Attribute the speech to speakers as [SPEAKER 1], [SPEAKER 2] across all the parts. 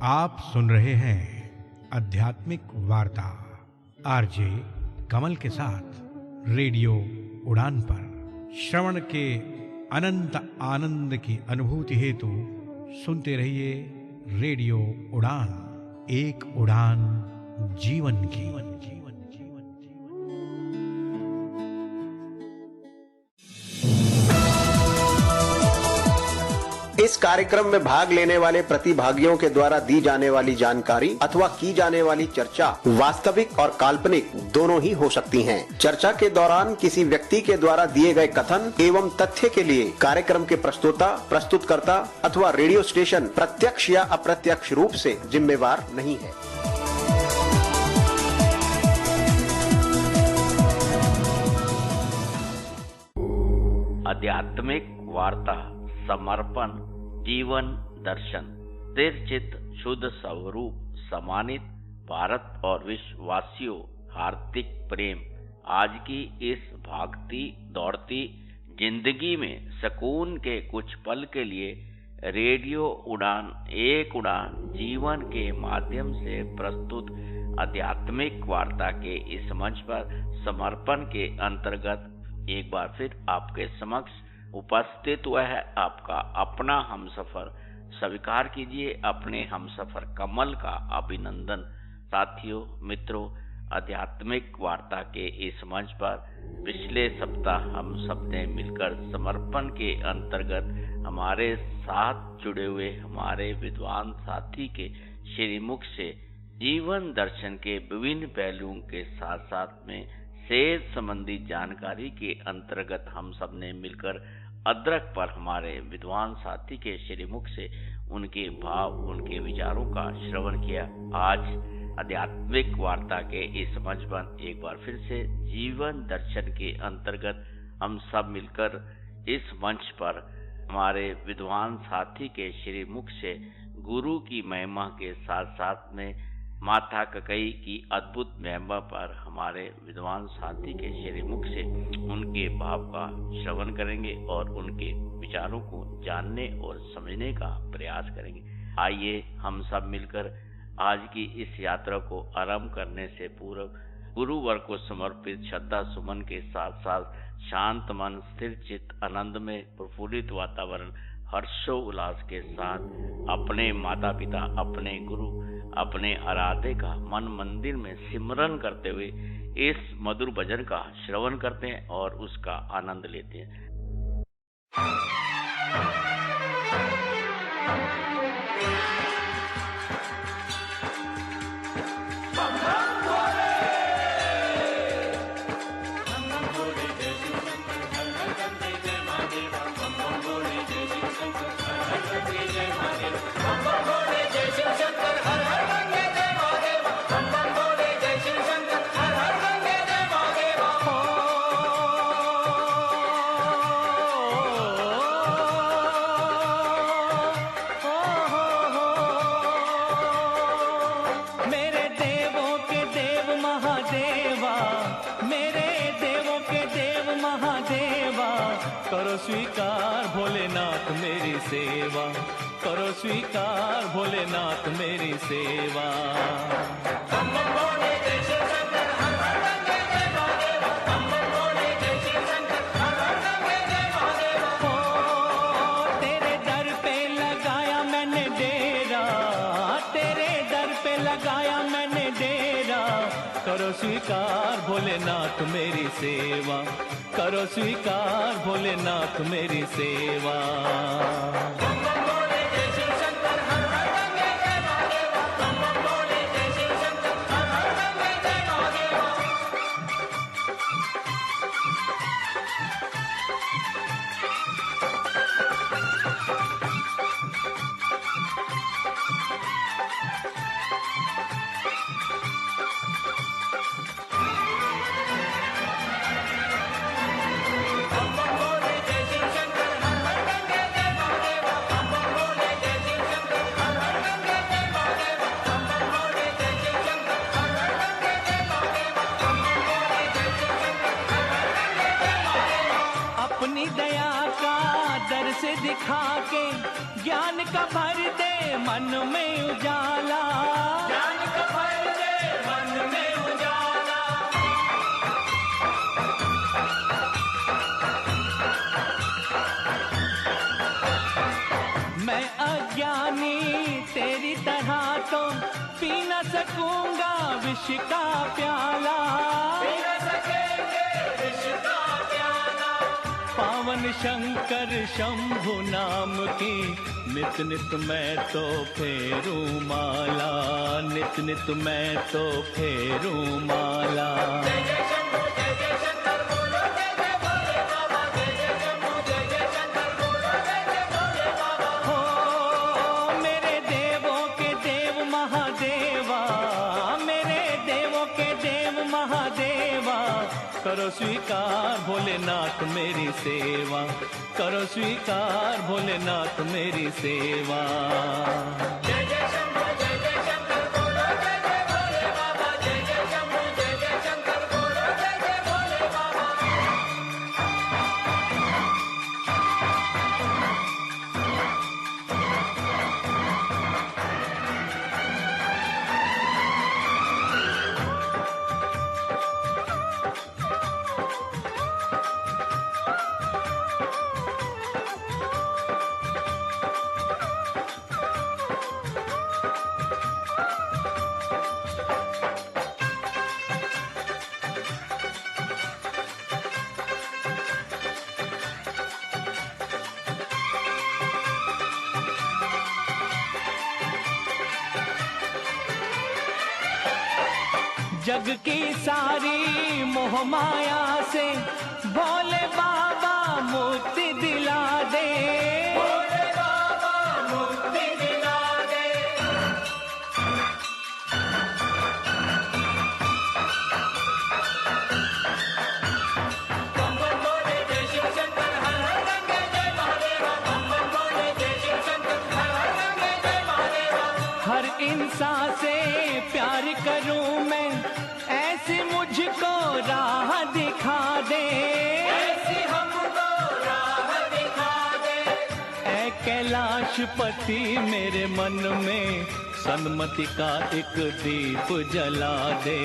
[SPEAKER 1] आप सुन रहे हैं आध्यात्मिक वार्ता आरजे कमल के साथ रेडियो उड़ान पर। श्रवण के अनंत आनंद की अनुभूति हेतु सुनते रहिए रेडियो उड़ान, एक उड़ान जीवन की।
[SPEAKER 2] इस कार्यक्रम में भाग लेने वाले प्रतिभागियों के द्वारा दी जाने वाली जानकारी अथवा की जाने वाली चर्चा वास्तविक और काल्पनिक दोनों ही हो सकती हैं। चर्चा के दौरान किसी व्यक्ति के द्वारा दिए गए कथन एवं तथ्य के लिए कार्यक्रम के प्रस्तोता, प्रस्तुतकर्ता अथवा रेडियो स्टेशन प्रत्यक्ष या अप्रत्यक्ष रूप से जिम्मेवार नहीं है।
[SPEAKER 3] आध्यात्मिक वार्ता, समर्पण, जीवन दर्शन, स्थिर चित्त, शुद्ध स्वरूप, सम्मानित भारत और विश्ववासियों, हार्दिक प्रेम। आज की इस भागती दौड़ती जिंदगी में सुकून के कुछ पल के लिए रेडियो उड़ान, एक उड़ान जीवन के माध्यम से प्रस्तुत आध्यात्मिक वार्ता के इस मंच पर समर्पण के अंतर्गत एक बार फिर आपके समक्ष उपस्थित हुआ है आपका अपना हमसफर। स्वीकार कीजिए अपने हमसफर कमल का अभिनंदन। साथियों, मित्रों, आध्यात्मिक वार्ता के इस मंच पर पिछले सप्ताह हम सब ने मिलकर समर्पण के अंतर्गत हमारे साथ जुड़े हुए हमारे विद्वान साथी के श्रीमुख से जीवन दर्शन के विभिन्न पहलुओं के साथ साथ में सेहत संबंधी जानकारी के अंतर्गत हम सब ने मिलकर अदरक पर हमारे विद्वान साथी के श्रीमुख से उनके भाव, उनके विचारों का श्रवण किया। आज आध्यात्मिक वार्ता के इस मंच पर एक बार फिर से जीवन दर्शन के अंतर्गत हम सब मिलकर इस मंच पर हमारे विद्वान साथी के श्रीमुख से गुरु की महिमा के साथ साथ में माता ककई की अद्भुत महिमा पर हमारे विद्वान साथी के श्रीमुख से उनके भाव का श्रवण करेंगे और उनके विचारों को जानने और समझने का प्रयास करेंगे। आइए हम सब मिलकर आज की इस यात्रा को आरंभ करने से पूर्व गुरुवर को समर्पित श्रद्धा सुमन के साथ साथ शांत मन, स्थिर चित्त, आनंद में प्रफुल्लित वातावरण, हर्षो उल्लास के साथ अपने माता पिता, अपने गुरु, अपने आराध्य का मन मंदिर में सिमरन करते हुए इस मधुर भजन का श्रवण करते हैं और उसका आनंद लेते हैं।
[SPEAKER 4] स्वीकार भोलेनाथ मेरी सेवा, करो स्वीकार भोलेनाथ मेरी सेवा। तेरे दर पे लगाया मैंने डेरा, तेरे दर पे लगाया मैंने डेरा, करो स्वीकार भोलेनाथ मेरी सेवा, करो स्वीकार भोलेनाथ मेरी सेवा। दिखा के ज्ञान का भर दे मन में उजाला, ज्ञान का भर दे मन में उजाला। मैं अज्ञानी तेरी तरह तो पी न सकूंगा विष का प्याला, पी न सकेंगे विष का प्याला। पावन शंकर शंभु नाम की नित नित मैं तो फेरूं माला, नित नित मैं तो फेरूं माला। जय जय शंभु जय जय शंकर बोलो जय जय भोले बाबा, जय जय शंभु जय जय शंकर बोलो जय जय भोले बाबा। हो मेरे देवों के देव महादेवा, मेरे देवों के देव महादेवा, करो स्वीकार भोलेनाथ मेरी सेवा, करो स्वीकार भोलेनाथ मेरी सेवा। जय जय शंभु जय जय शंकर बोलो जय जय भोले बाबा, जय जय शंभु जय जय शंकर बोलो जय जय भोले बाबा। जग की सारी मोह माया से भोले बाबा मुक्ति दिला दे, भोले बाबा मुक्ति दिला दे। बम बम बोले जय शिव शंकर हर हर गंगे जय महादेवा, बम बम बोले जय शिव शंकर हर हर गंगे जय महादेवा। हर इंसान से प्यार करूं मैं ऐसी मुझको राह दिखा दे, ऐसी हमको राह दिखा दे। ऐ कैलाशपति मेरे मन में सन्मति का एक दीप जला दे,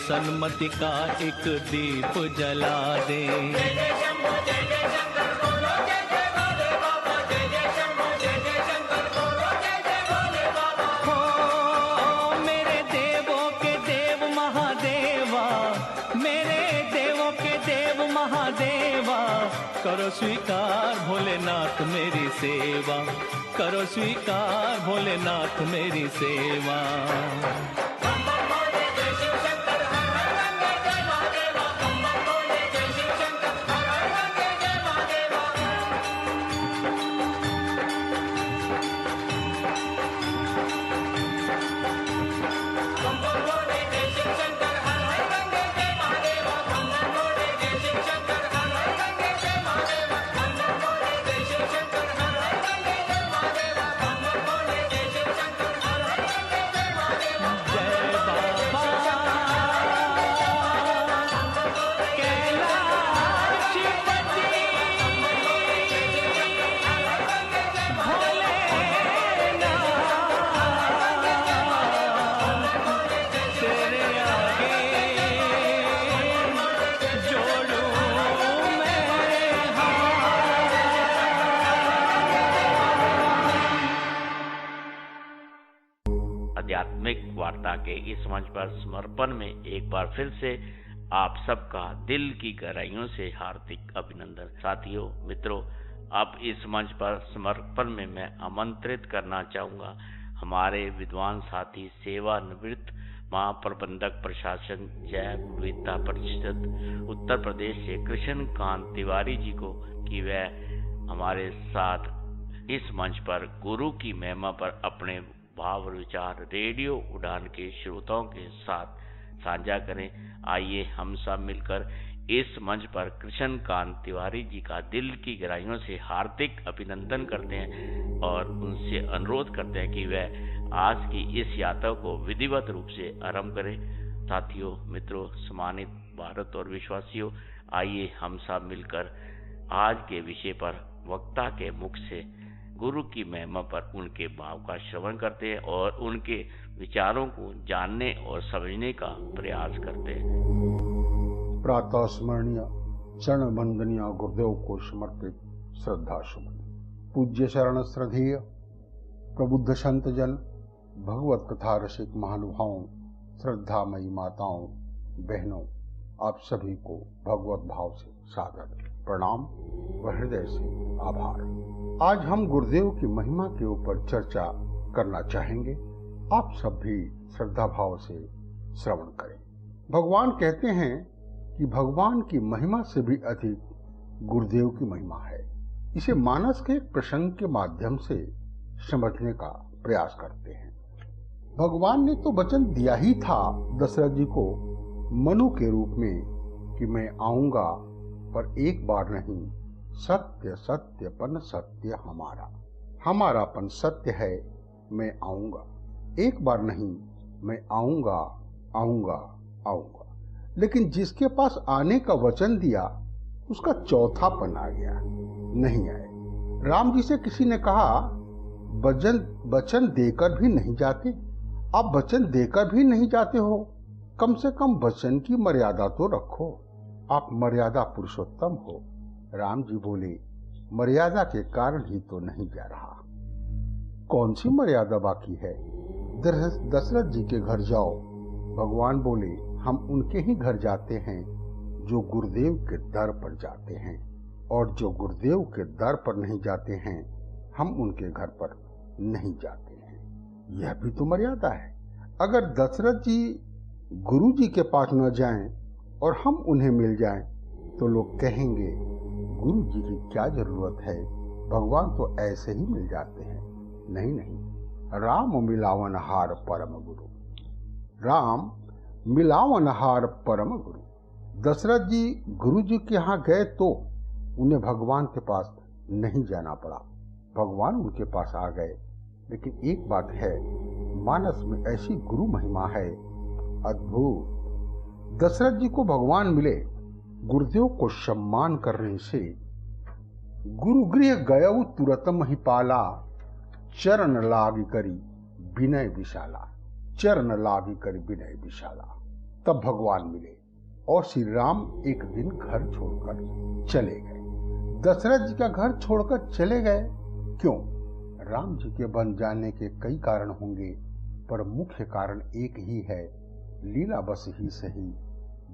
[SPEAKER 4] सन्मति का एक दीप जला दे। जय जय शंभु जय जय शंकर बोलो जय जय भोले बाबा, जय जय शंभु जय जय शंकर बोलो जय जय भोले बाबा। हो मेरे देवों के देव महादेवा, मेरे देवों के देव महादेवा, करो स्वीकार भोलेनाथ मेरी सेवा, करो स्वीकार भोलेनाथ मेरी सेवा। बम बम बोले जय शिव शंकर हर हर गंगे जय महादेवा, बम बम बोले जय शिव शंकर हर हर गंगे जय महादेवा। बम बम बोले जय शिव शंकर हर हर गंगे जय महादेवा, बम बम बोले जय शिव शंकर हर हर गंगे जय महादेवा, बम बम बोले जय शिव शंकर हर हर गंगे जय महादेवा, बम बम बोले जय शिव शंकर हर हर गंगे जय महादेवा। जय बाबा
[SPEAKER 3] आध्यात्मिक वार्ता के इस मंच पर समर्पण में एक बार फिर से आप सबका दिल की गहराइयों से हार्दिक अभिनंदन। साथियों मित्रों, अब इस मंच पर समर्पण में मैं आमंत्रित करना चाहूँगा हमारे विद्वान साथी सेवानिवृत्त महाप्रबंधक प्रशासन जैव विविधता परिषद उत्तर प्रदेश से कृष्णकांत तिवारी जी को कि वह हमारे साथ इस मंच पर गुरु की महिमा पर अपने भाव और विचार रेडियो उड़ान के श्रोताओं के साथ साझा करें। आइए हम सब मिलकर इस मंच पर कृष्णकांत तिवारी जी का दिल की गहराइयों से हार्दिक अभिनंदन करते हैं और उनसे अनुरोध करते हैं कि वह आज की इस यात्रा को विधिवत रूप से आरंभ करें। साथियों मित्रों, सम्मानित भारत और विश्वासियों, आइए हम सब मिलकर आज के विषय पर वक्ता के मुख से गुरु की महिमा पर उनके भाव का श्रवण करते हैं और उनके विचारों को जानने और समझने का प्रयास करते हैं।
[SPEAKER 5] प्रातः स्मरणीय चरण वंदनीय गुरुदेव को समर्पित श्रद्धा सुमन। पूज्य शरण श्रद्धेय प्रबुद्ध संत जन, भगवत कथा रसिक महानुभावों, श्रद्धामयी माताओं, बहनों, आप सभी को भगवत भाव से सादर प्रणाम व हृदय से आभार। आज हम गुरुदेव की महिमा के ऊपर चर्चा करना चाहेंगे। आप सब भी श्रद्धा भाव से श्रवण करें। भगवान कहते हैं कि भगवान की महिमा से भी अधिक गुरुदेव की महिमा है। इसे मानस के एक प्रसंग के माध्यम से समझने का प्रयास करते हैं। भगवान ने तो वचन दिया ही था दशरथ जी को मनु के रूप में कि मैं आऊंगा, पर एक बार नहीं, सत्य सत्यपन सत्य हमारापन सत्य है, मैं आऊंगा। एक बार नहीं, मैं आऊंगा आऊंगा आऊंगा। लेकिन जिसके पास आने का वचन दिया उसका चौथापन आ गया, नहीं आए। राम जी से किसी ने कहा, वचन देकर भी नहीं जाते, आप वचन देकर भी नहीं जाते हो, कम से कम वचन की मर्यादा तो रखो, आप मर्यादा पुरुषोत्तम हो। राम जी बोले, मर्यादा के कारण ही तो नहीं जा रहा। कौन सी मर्यादा बाकी है? दशरथ जी के घर जाओ। भगवान बोले, हम उनके ही घर जाते हैं जो गुरुदेव के दर पर जाते हैं, और जो गुरुदेव के दर पर नहीं जाते हैं हम उनके घर पर नहीं जाते हैं। यह भी तो मर्यादा है। अगर दशरथ जी गुरु जी के पास न जाएं और हम उन्हें मिल जाएं तो लोग कहेंगे, गुरु जी की क्या जरूरत है, भगवान तो ऐसे ही मिल जाते हैं। नहीं नहीं, राम मिलावन हार परम गुरु, राम मिलावन हार परम गुरु। दशरथ जी गुरु जी के यहाँ गए तो उन्हें भगवान के पास नहीं जाना पड़ा, भगवान उनके पास आ गए। लेकिन एक बात है, मानस में ऐसी गुरु महिमा है अद्भुत। दशरथ जी को भगवान मिले, गुरुदेव को सम्मान करने से गुरु गृह गयऊ तुरत महिपाला, चरण लाग करी विनय विशाला, चरण लाग करी विनय विशाला। तब भगवान मिले और श्री राम एक दिन घर छोड़कर चले गए। दशरथ जी का घर छोड़कर चले गए क्यों? राम जी के बन जाने के कई कारण होंगे, पर मुख्य कारण एक ही है, लीलावश ही सही,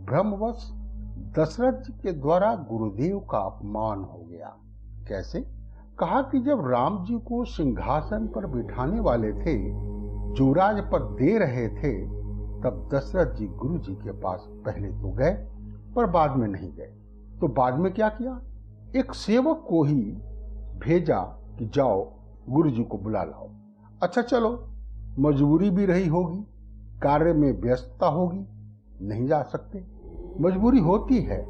[SPEAKER 5] भ्रमवश दशरथ जी के द्वारा गुरुदेव का अपमान हो गया। कैसे? कहा कि जब राम जी को सिंहासन पर बिठाने वाले थे, युवराज पद दे रहे थे, तब दशरथ जी गुरु जी के पास पहले तो गए पर बाद में नहीं गए। तो बाद में क्या किया? एक सेवक को ही भेजा कि जाओ गुरु जी को बुला लाओ। अच्छा चलो, मजबूरी भी रही होगी, कार्य में व्यस्तता होगी, नहीं जा सकते, मजबूरी होती है,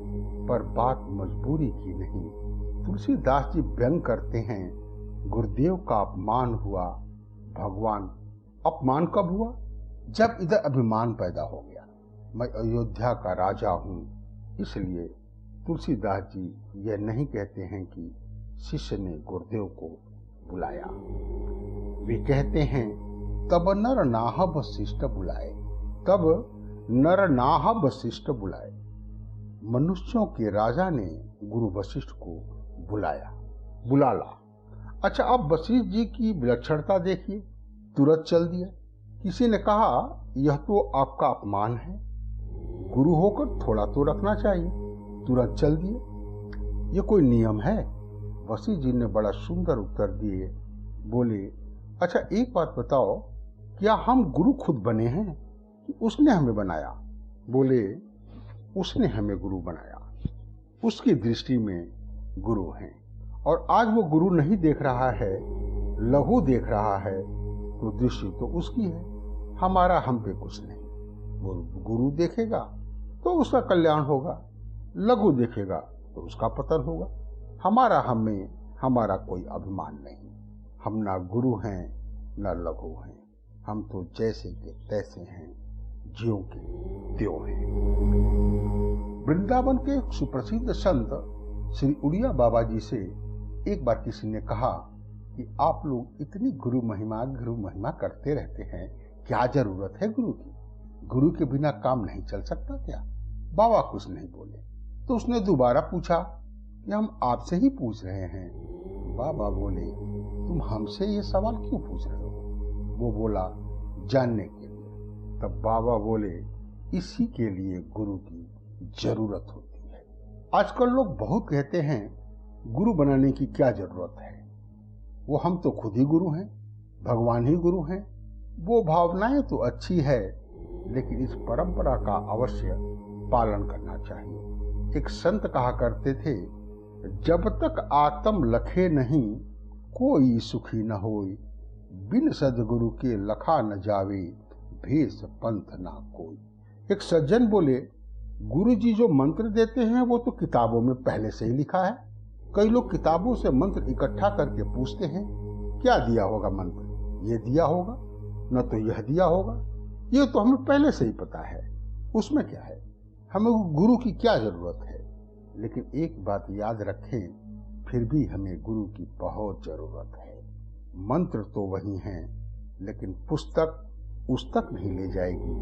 [SPEAKER 5] पर बात मजबूरी की नहीं। तुलसीदास जी व्यंग करते हैं, गुरुदेव का अपमान हुआ। भगवान अपमान कब हुआ? जब इधर अभिमान पैदा हो गया, मैं अयोध्या का राजा हूं। इसलिए तुलसीदास जी यह नहीं कहते हैं कि शिष्य ने गुरुदेव को बुलाया, वे कहते हैं तब नर नाह वशिष्ठ बुलाए, तब नर नाह वशिष्ठ बुलाए। मनुष्यों के राजा ने गुरु वशिष्ठ को बुला ला। अच्छा, अब वशिष्ठ जी की विलक्षणता देखिए, तुरंत चल दिया। किसी ने कहा यह तो आपका अपमान है, गुरु होकर थोड़ा तो रखना चाहिए, तुरंत चल दिए, ये कोई नियम है? वशिष्ठ जी ने बड़ा सुंदर उत्तर दिए, बोले, अच्छा एक बात बताओ, क्या हम गुरु खुद बने हैं कि उसने हमें बनाया? बोले, उसने हमें गुरु बनाया, उसकी दृष्टि में गुरु हैं, और आज वो गुरु नहीं देख रहा है, लहू देख रहा है, तो दृष्टि तो उसकी है, हमारा हम पे कुछ नहीं। वो गुरु देखेगा तो उसका कल्याण होगा, लघु देखेगा तो उसका पतन होगा। हमारा हम में हमारा कोई अभिमान नहीं, हम ना गुरु हैं ना लघु हैं, हम तो जैसे के तैसे हैं, ज्यों के त्यों हैं। वृंदावन के सुप्रसिद्ध संत श्री उड़िया बाबा जी से एक बार किसी ने कहा कि आप लोग इतनी गुरु महिमा करते रहते हैं, क्या जरूरत है गुरु की? गुरु के बिना काम नहीं चल सकता क्या? बाबा कुछ नहीं बोले। तो उसने दोबारा पूछा कि हम आपसे ही पूछ रहे हैं। बाबा बोले, तुम हमसे ये सवाल क्यों पूछ रहे हो? वो बोला, जानने के लिए। तब बाबा बोले, इसी के लिए गुरु की जरूरत होती है। आजकल लोग बहुत कहते हैं गुरु बनाने की क्या जरूरत है, वो हम तो खुद ही गुरु हैं, भगवान ही गुरु हैं। वो भावनाएं तो अच्छी है, लेकिन इस परंपरा का अवश्य पालन करना चाहिए। एक संत कहा करते थे, जब तक आत्म लखे नहीं कोई सुखी न होई, बिन सदगुरु के लखा न जावे, भेष पंथ ना कोई। एक सज्जन बोले, गुरु जी जो मंत्र देते हैं वो तो किताबों में पहले से ही लिखा है। कई लोग किताबों से मंत्र इकट्ठा करके पूछते हैं, क्या दिया होगा मंत्र? ये दिया होगा, न तो यह दिया होगा। ये तो हमें पहले से ही पता है, उसमें क्या है? हमें गुरु की क्या जरूरत है? लेकिन एक बात याद रखें, फिर भी हमें गुरु की बहुत जरूरत है। मंत्र तो वही हैं, लेकिन पुस्तक उस तक नहीं ले जाएगी।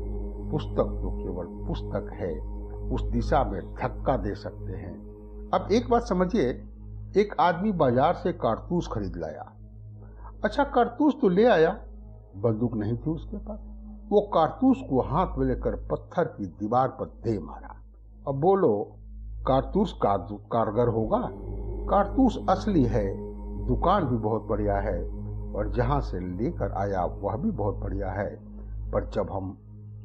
[SPEAKER 5] पुस्तक तो केवल पुस्तक है, उस दिशा में धक्का दे सकते हैं। अब एक बात समझिए, एक आदमी बाजार से कारतूस खरीद लाया। अच्छा, कारतूस तो ले आया, बंदूक नहीं थी उसके पास। वो कारतूस को हाथ में लेकर पत्थर की दीवार पर दे मारा। अब बोलो, कारतूस कारगर होगा? कारतूस असली है, दुकान भी बहुत बढ़िया है, और जहां से लेकर आया वह भी बहुत बढ़िया है। पर जब हम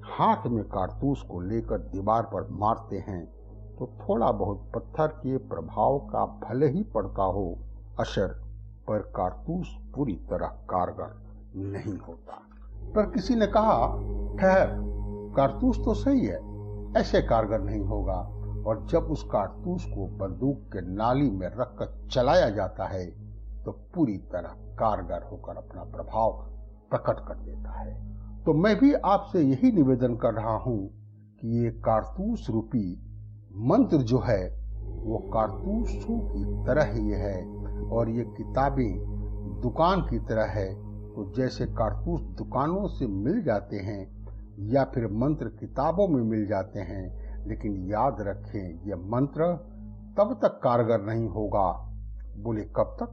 [SPEAKER 5] हाथ में कारतूस को लेकर दीवार पर मारते हैं तो थोड़ा बहुत पत्थर के प्रभाव का भले ही पड़ता हो असर, पर कारतूस पूरी तरह कारगर नहीं होता। पर किसी ने कहा, ठहर, कारतूस तो सही है, ऐसे कारगर नहीं होगा। और जब उस कारतूस को बंदूक के नाली में रखकर चलाया जाता है तो पूरी तरह कारगर होकर अपना प्रभाव प्रकट कर देता है। तो मैं भी आपसे यही निवेदन कर रहा हूं कि ये कारतूस रूपी मंत्र जो है वो कारतूसों की तरह ही है, और ये किताबें दुकान की तरह है। तो जैसे कारतूस दुकानों से मिल जाते हैं या फिर मंत्र किताबों में मिल जाते हैं, लेकिन याद रखें ये मंत्र तब तक कारगर नहीं होगा। बोले कब तक?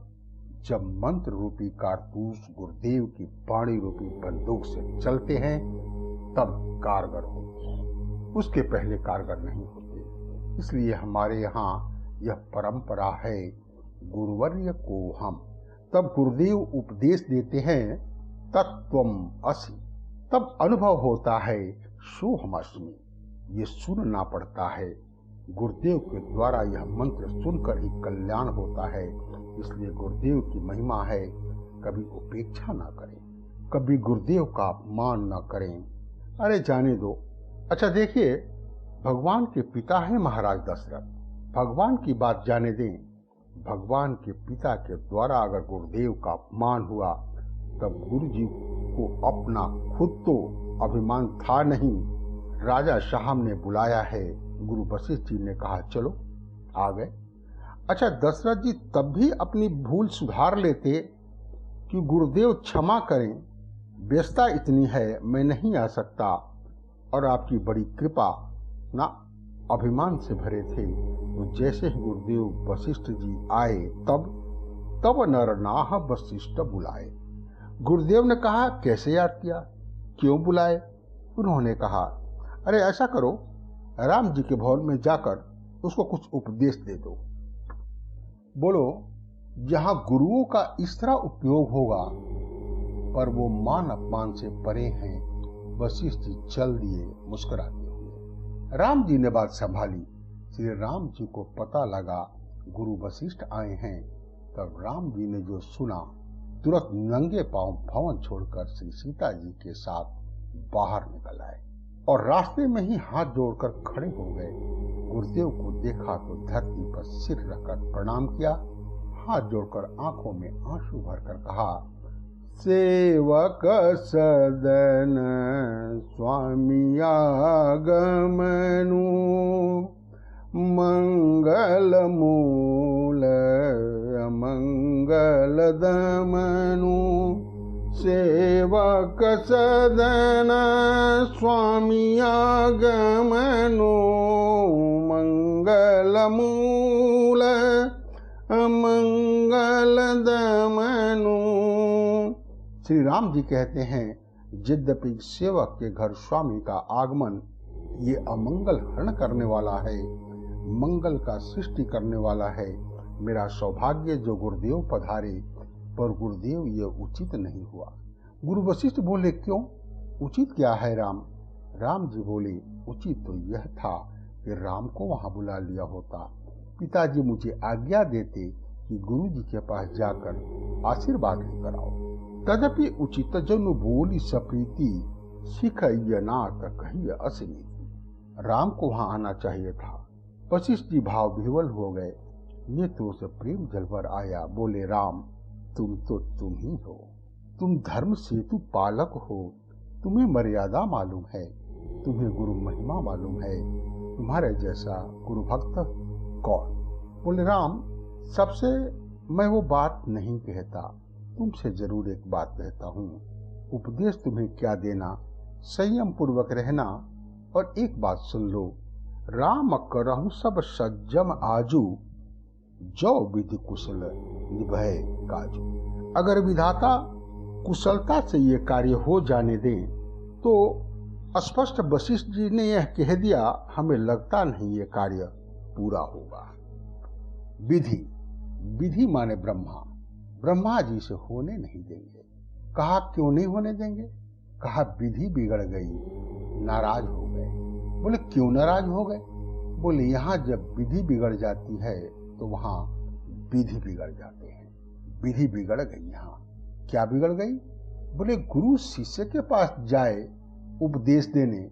[SPEAKER 5] जब मंत्र रूपी कारतूस गुरुदेव की वाणी रूपी बंदूक से चलते हैं तब कारगर होते हैं, उसके पहले कारगर नहीं होते। इसलिए हमारे यहाँ यह परंपरा है, गुरुवर्य को हम तब गुरुदेव उपदेश देते हैं तत्त्वम असि, तब अनुभव होता है सोहमस्मि। ये सुनना पड़ता है, गुरुदेव के द्वारा यह मंत्र सुनकर ही कल्याण होता है। इसलिए गुरुदेव की महिमा है, कभी उपेक्षा ना करें, कभी गुरुदेव का अपमान ना करें। अरे जाने दो। अच्छा देखिए, भगवान के पिता है महाराज दशरथ, भगवान की बात जाने दें। भगवान के पिता के द्वारा अगर गुरुदेव का अपमान हुआ तब गुरु जी को अपना खुद तो अभिमान था नहीं, राजा साहब ने बुलाया है। गुरु वशिष्ठ जी ने कहा चलो, आ गए। अच्छा, दशरथ जी तब भी अपनी भूल सुधार लेते कि गुरुदेव क्षमा करें, व्यस्तता इतनी है, मैं नहीं आ सकता, और आपकी बड़ी कृपा ना। अभिमान से भरे थे। तो जैसे ही गुरुदेव वशिष्ठ जी आए तब नर नाह वशिष्ठ बुलाए। गुरुदेव ने कहा, कैसे याद किया, क्यों बुलाए? उन्होंने कहा, अरे ऐसा करो, राम जी के भवन में जाकर उसको कुछ उपदेश दे दो। बोलो, जहां गुरुओं का इस तरह उपयोग होगा पर वो मान अपमान से परे हैं। वशिष्ठ जी चल दिए मुस्कुराते हुए। राम जी ने बात संभाली। श्री राम जी को पता लगा गुरु वशिष्ठ आए हैं। तब राम जी ने जो सुना, तुरंत नंगे पांव भवन छोड़कर श्री सीता जी के साथ बाहर निकल आए और रास्ते में ही हाथ जोड़कर खड़े हो गए। गुरुदेव को देखा तो धरती पर सिर रखकर प्रणाम किया, हाथ जोड़कर आंखों में आंसू भरकर कहा, सेवक सदन स्वामी आगमनु मंगल मूल मंगल दमनु सेवक सदन स्वामी आगमनु मंगल मूल अमंगल दमनु। श्री राम जी कहते हैं, यद्यपि सेवक के घर स्वामी का आगमन ये अमंगल हरण करने वाला है, मंगल का सृष्टि करने वाला है। मेरा सौभाग्य जो गुरुदेव पधारे, पर गुरुदेव ये उचित नहीं हुआ। गुरु वशिष्ठ बोले, क्यों? उचित क्या है राम? राम जी बोले, उचित तो यह था कि राम को वहां बुला लिया होता। पिताजी मुझे आज्ञा देते कि गुरु जी के पास जाकर आशीर्वाद लेकर आओ। तदपि उचित जनु बोली सप्रीति सिख नाथ कही असनीति। राम को वहां आना चाहिए था। वशिष्ठ जी भाव विह्वल हो गए, नेत्रों से प्रेम जलभर आया। बोले, राम तुम तो तुम ही हो, तुम धर्म सेतु पालक हो, तुम्हें मर्यादा मालूम है, तुम्हें गुरु महिमा मालूम है, तुम्हारे जैसा गुरु भक्त कौन? बोले, राम सबसे मैं वो बात नहीं कहता, तुमसे जरूर एक बात कहता हूँ। उपदेश तुम्हें क्या देना, संयम पूर्वक रहना। और एक बात सुन लो, राम करहु सब सज्जम आजू, जो विधि कुशल निभय काजू। अगर विधाता कुशलता से ये कार्य हो जाने दें तो स्पष्ट वशिष्ठ जी ने यह कह दिया, हमें लगता नहीं ये कार्य पूरा होगा। विधि, विधि माने ब्रह्मा, ब्रह्मा जी से होने नहीं देंगे। कहा क्यों नहीं होने देंगे? कहा विधि बिगड़ गई, नाराज हो गए। बोले, क्यों नाराज हो गए? बोले, यहाँ जब विधि बिगड़ जाती है तो वहां विधि बिगड़ जाते हैं। विधि बिगड़ गई। यहाँ क्या बिगड़ गई? बोले, गुरु शिष्य के पास जाए उपदेश देने,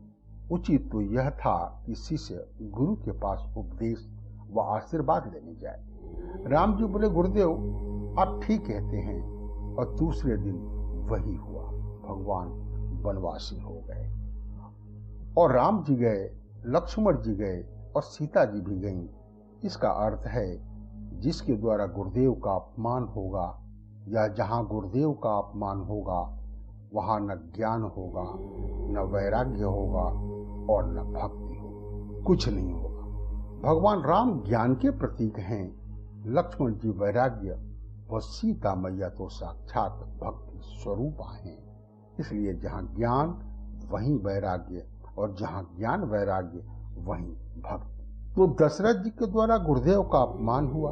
[SPEAKER 5] उचित तो यह था कि शिष्य गुरु के पास उपदेश व आशीर्वाद लेने जाए। राम जी बोले, गुरुदेव आप ठीक कहते हैं। और दूसरे दिन वही हुआ, भगवान वनवासी हो गए और राम जी गए, लक्ष्मण जी गए और सीता जी भी गईं। इसका अर्थ है, जिसके द्वारा गुरुदेव का अपमान होगा या जहां गुरुदेव का अपमान होगा वहां न ज्ञान होगा, न वैराग्य होगा और न भक्ति होगी, कुछ नहीं होगा। भगवान राम ज्ञान के प्रतीक हैं, लक्ष्मण जी वैराग्य व सीता मैया तो साक्षात भक्ति स्वरूपा हैं। इसलिए जहां ज्ञान वहीं वैराग्य और जहां ज्ञान वैराग्य वहीं भक्ति। तो दशरथ जी के द्वारा गुरुदेव का अपमान हुआ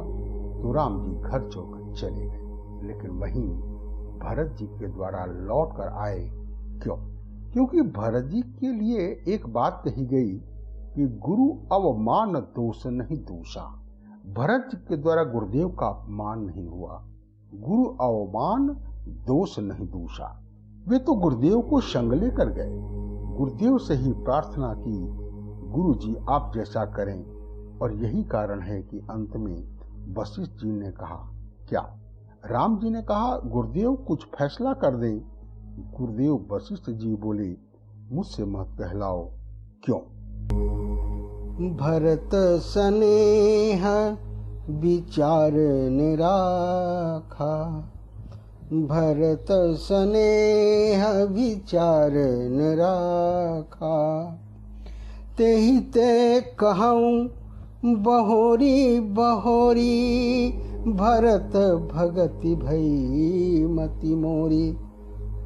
[SPEAKER 5] तो राम जी घर छोड़कर चले गए, लेकिन वहीं भरत जी के द्वारा लौट कर आए। क्यों? क्योंकि भरत जी के लिए एक बात कही गई कि गुरु अवमान दोष नहीं दूषा। भरत जी के द्वारा गुरुदेव का अपमान नहीं हुआ, गुरु अवमान दोष नहीं दूषा। वे तो गुरुदेव को संग लेकर गए, गुरुदेव से ही प्रार्थना की, गुरु जी आप जैसा करें। और यही कारण है कि अंत में वशिष्ठ जी ने कहा, क्या? राम जी ने कहा, गुरुदेव कुछ फैसला कर दें। गुरुदेव वशिष्ठ जी बोले, मुझसे मत कहलाओ। क्यों?
[SPEAKER 6] भरत स्नेह विचार निराखा, भरत स्नेह विचार निराखा, तेहि ते कहूँ बहोरी बहोरी, भरत भगति भई मति मोरी।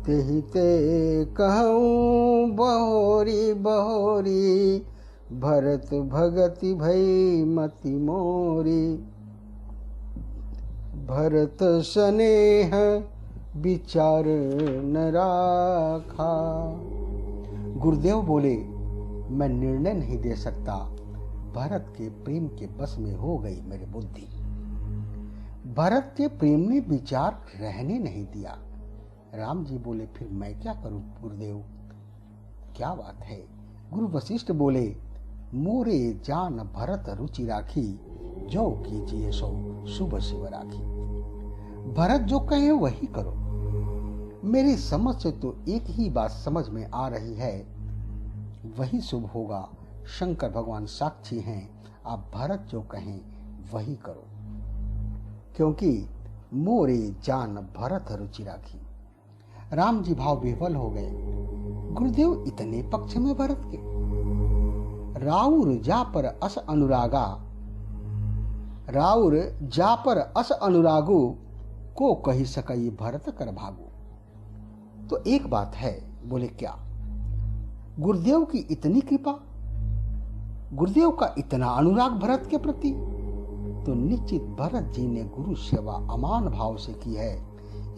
[SPEAKER 6] तेहि ते कहूँ बहोरी बहोरी, भरत भगति भई मति मोरी। भरत स्नेह विचार न राखा। गुरुदेव बोले, मैं निर्णय नहीं दे सकता, भरत के प्रेम के बस में हो गई मेरी बुद्धि। भरत के प्रेम ने विचार रहने नहीं दिया। राम जी बोले, फिर मैं क्या करूं गुरुदेव? क्या बात है? गुरु वशिष्ठ बोले, मोरे जान भरत रुचि राखी, जो कीजिए सो शुभ शिव राखी। भरत जो कहे वही करो। मेरी समझ से तो एक ही बात समझ में आ रही है, वही शुभ होगा। शंकर भगवान साक्षी हैं, आप भरत जो कहें वही करो। क्योंकि मोरे जान भरत रुचि राखी। राम जी भाव विह्वल हो गए। गुरुदेव इतने पक्ष में भरत के, राउर जा पर अस अनुरागा, राउर जा पर अस अनुरागो को कही सकई भरत कर भागो। तो एक बात है, बोले क्या? गुरुदेव की इतनी कृपा, गुरुदेव का इतना अनुराग भरत के प्रति, तो निश्चित भरत जी ने गुरु सेवा अमान भाव से की है,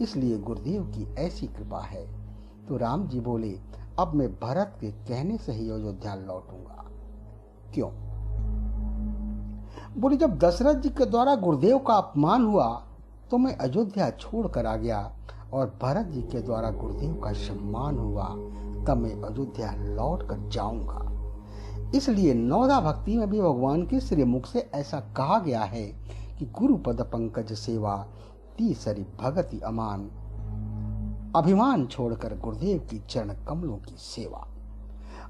[SPEAKER 6] इसलिए गुरुदेव की ऐसी कृपा है। तो राम जी बोले, अब मैं भरत के कहने से ही अयोध्या लौटूंगा। क्यों? बोले, जब दशरथ जी के द्वारा गुरुदेव का अपमान हुआ तो मैं अयोध्या छोड़कर आ गया, और भरत जी के द्वारा गुरुदेव का सम्मान हुआ, तब मैं अयोध्या लौट कर जाऊंगा। इसलिए नवदा भक्ति में भी भगवान के श्रीमुख से ऐसा कहा गया है कि गुरु पद पंकज सेवा तीसरी भगति अमान, अभिमान छोड़कर गुरुदेव की चरण कमलों की सेवा।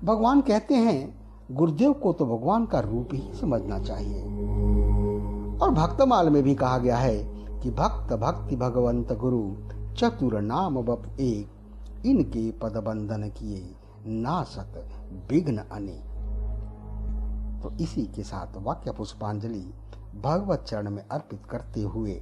[SPEAKER 6] भगवान कहते हैं, गुरुदेव को तो भगवान का रूप ही समझना चाहिए। और भक्तमाल में भी कहा गया है कि भक्त भक्ति भगवंत गुरु चतुर नाम बप एक, इनके पद बंधन किए नासत विघ्न अनेक। तो इसी के साथ वाक्य पुष्पांजलि भगवत चरण में अर्पित करते हुए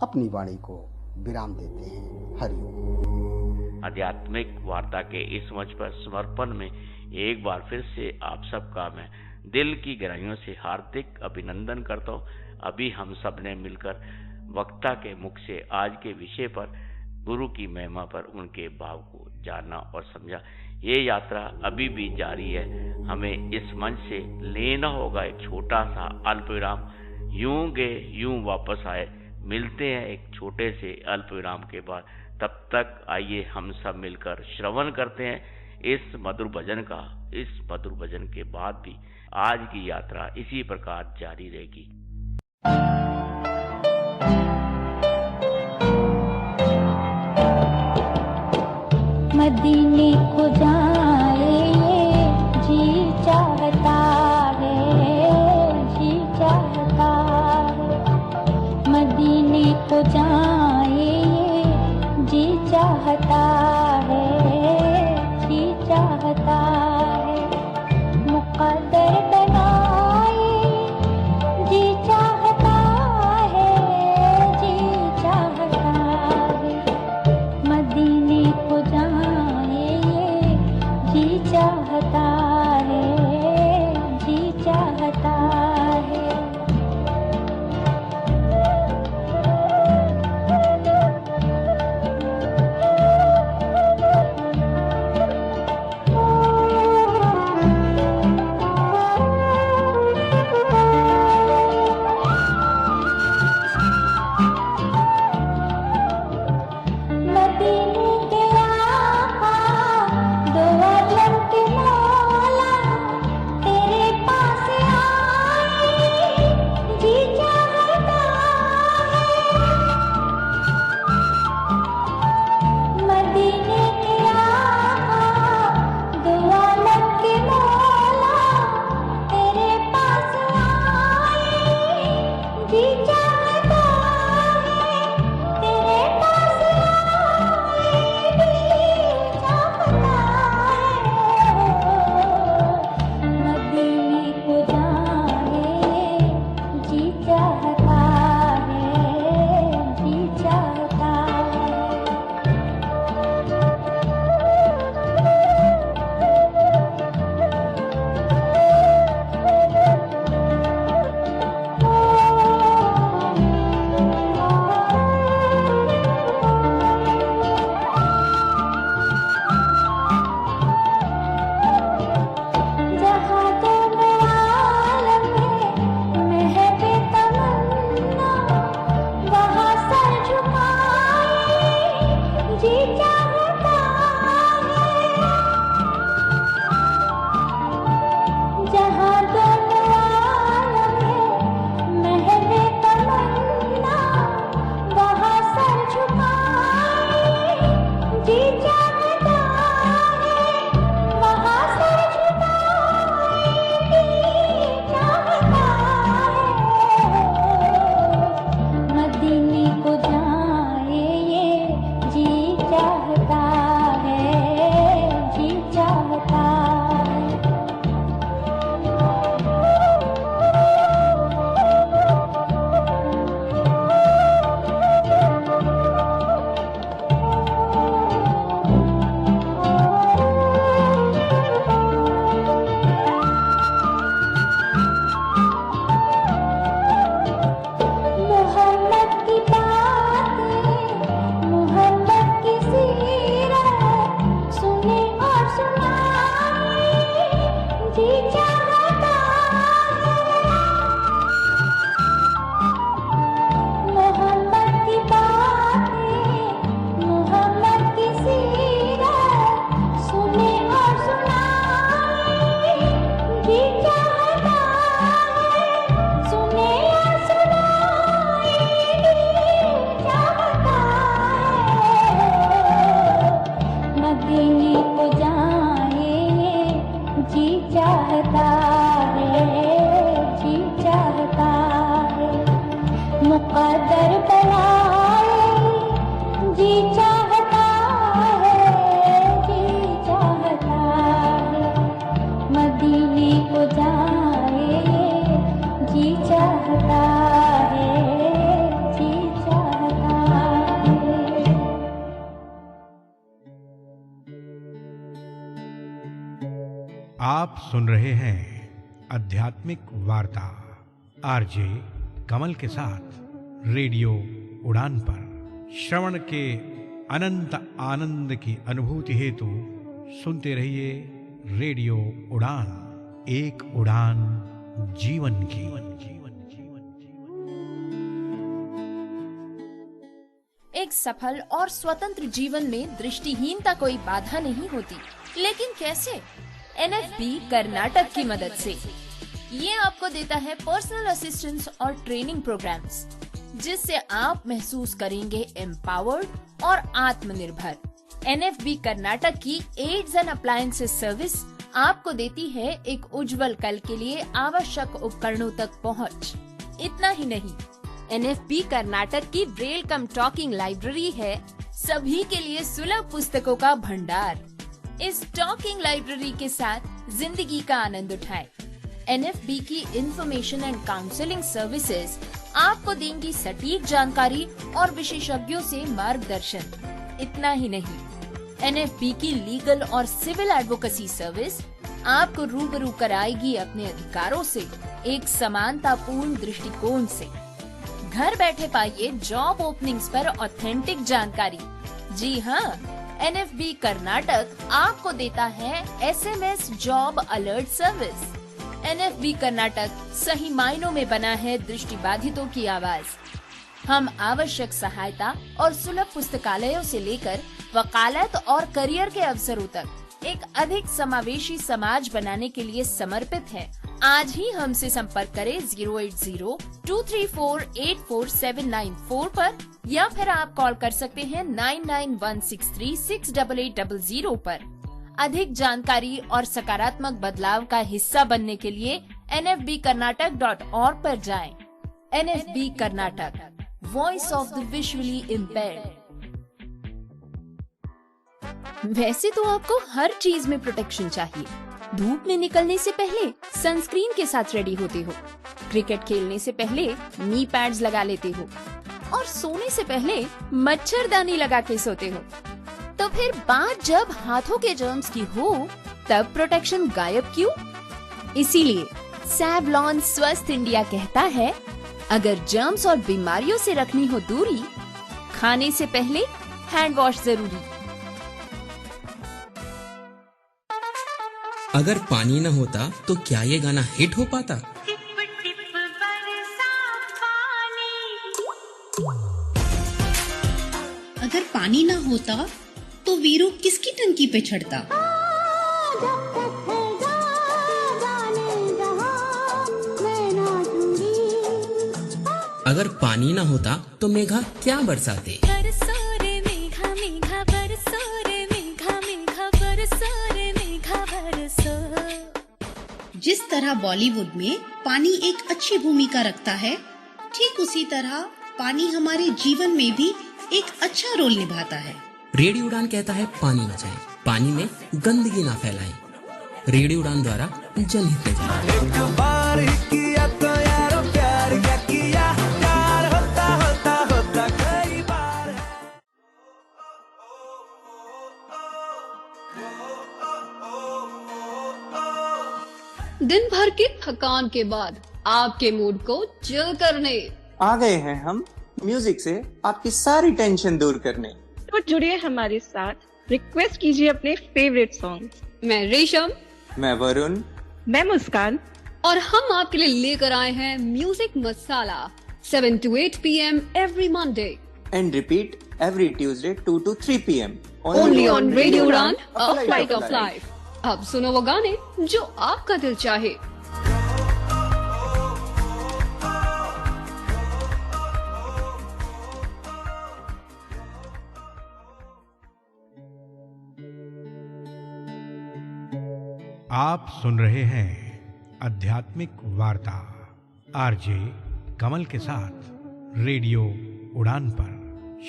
[SPEAKER 6] अपनी वाणी को विराम देते हैं। हरिओम।
[SPEAKER 3] आध्यात्मिक वार्ता के इस मंच पर समर्पण में एक बार फिर से आप सबका मैं दिल की गहराइयों से हार्दिक अभिनंदन करता हूँ। अभी हम सब ने मिलकर वक्ता के मुख से आज के विषय पर, गुरु की महिमा पर उनके भाव को जाना और समझा। ये यात्रा अभी भी जारी है। हमें इस मंच से लेना होगा एक छोटा सा अल्प विराम। यूं गए यूं वापस आए। मिलते हैं एक छोटे से अल्प विराम के बाद। तब तक आइए हम सब मिलकर श्रवण करते हैं इस मधुर भजन का। इस मधुर भजन के बाद भी आज की यात्रा इसी प्रकार जारी रहेगी।
[SPEAKER 7] मदीने को जाए ये जी चाहता है, जी चाहता है। मदीने को जाए ये जी चाहता है, जी चाहता है। मुकद्दर बनाए जी चाहता जी चाहता है, जी चाहता है, मदीने को जाए जी चाहता है, जी चाहता है।
[SPEAKER 1] आप सुन रहे हैं आध्यात्मिक वार्ता आरजे कमल के साथ रेडियो उड़ान पर। श्रवण के अनंत आनंद की अनुभूति हेतु सुनते रहिए रेडियो उड़ान, एक उड़ान जीवन की।
[SPEAKER 8] एक सफल और स्वतंत्र जीवन में दृष्टिहीनता कोई बाधा नहीं होती, लेकिन कैसे? NFB कर्नाटक की मदद से। ये आपको देता है पर्सनल असिस्टेंस और ट्रेनिंग प्रोग्राम्स, जिससे आप महसूस करेंगे एम्पावर्ड और आत्मनिर्भर। NFB कर्नाटक की एड्स एंड अप्लायंसेस सर्विस आपको देती है एक उज्जवल कल के लिए आवश्यक उपकरणों तक पहुंच। इतना ही नहीं, NFB कर्नाटक की ब्रेल कम टॉकिंग लाइब्रेरी है सभी के लिए सुलभ पुस्तकों का भंडार। इस टॉकिंग लाइब्रेरी के साथ जिंदगी का आनंद उठाएं। NFB की इंफॉर्मेशन एंड काउंसलिंग सर्विसेज आपको देंगी सटीक जानकारी और विशेषज्ञों से मार्गदर्शन। इतना ही नहीं, NFB की लीगल और सिविल एडवोकेसी सर्विस आपको रूबरू कराएगी अपने अधिकारों से एक समानतापूर्ण दृष्टिकोण से। घर बैठे पाइए जॉब ओपनिंग्स पर ऑथेंटिक जानकारी। जी हाँ, NFB कर्नाटक आपको देता है SMS job alert service. NFB Karnataka सही मायनों में बना है दृष्टिबाधितों की आवाज। हम आवश्यक सहायता और सुलभ पुस्तकालयों से लेकर वकालत और करियर के अवसरों तक एक अधिक समावेशी समाज बनाने के लिए समर्पित है। आज ही हमसे संपर्क करें 08023484794 पर, या फिर आप कॉल कर सकते हैं 9916368800 पर। अधिक जानकारी और सकारात्मक बदलाव का हिस्सा बनने के लिए nfbkarnatak.org पर जाएं। NFB Karnataka, voice of the visually impaired. वैसे तो आपको हर चीज में प्रोटेक्शन चाहिए। धूप में निकलने से पहले सनस्क्रीन के साथ रेडी होते हो, क्रिकेट खेलने से पहले नी पैड्स लगा लेते हो, और सोने से पहले मच्छरदानी लगा के सोते हो। तो फिर बात जब हाथों के जर्म्स की हो, तब प्रोटेक्शन गायब क्यों? इसीलिए सैवलॉन स्वस्थ इंडिया कहता है, अगर जर्म्स और बीमारियों से रखनी हो दूरी, खाने से पहले हैंड वॉश जरूरी।
[SPEAKER 9] अगर पानी न होता तो क्या ये गाना हिट हो पाता?
[SPEAKER 10] अगर पानी ना होता तो वीरू किसकी टंकी पे चढ़ता?
[SPEAKER 9] अगर पानी न होता तो मेघा क्या बरसाते?
[SPEAKER 10] जिस तरह बॉलीवुड में पानी एक अच्छी भूमिका रखता है, ठीक उसी तरह पानी हमारे जीवन में भी एक अच्छा रोल निभाता है।
[SPEAKER 9] रेडियो उड़ान कहता है पानी बचाएं, पानी में गंदगी ना फैलाएं। रेडियो उड़ान द्वारा जनहित में जाएं।
[SPEAKER 11] दिन भर की थकान के बाद आपके मूड को चिल करने
[SPEAKER 12] आ गए हैं हम म्यूजिक से आपकी सारी टेंशन दूर करने।
[SPEAKER 13] तो जुड़िए हमारे साथ, रिक्वेस्ट कीजिए अपने फेवरेट सॉन्ग।
[SPEAKER 11] मैं रेशम,
[SPEAKER 12] मैं वरुण,
[SPEAKER 13] मैं मुस्कान,
[SPEAKER 11] और हम आपके लिए लेकर आए हैं music masala 7 to 8 PM every Monday
[SPEAKER 12] and repeat every Tuesday 2 to 3 PM
[SPEAKER 11] only on Radio Udan, a flight of life। अब सुनो वो गाने जो आपका दिल चाहे।
[SPEAKER 1] आप सुन रहे हैं आध्यात्मिक वार्ता आरजे कमल के साथ रेडियो उड़ान पर।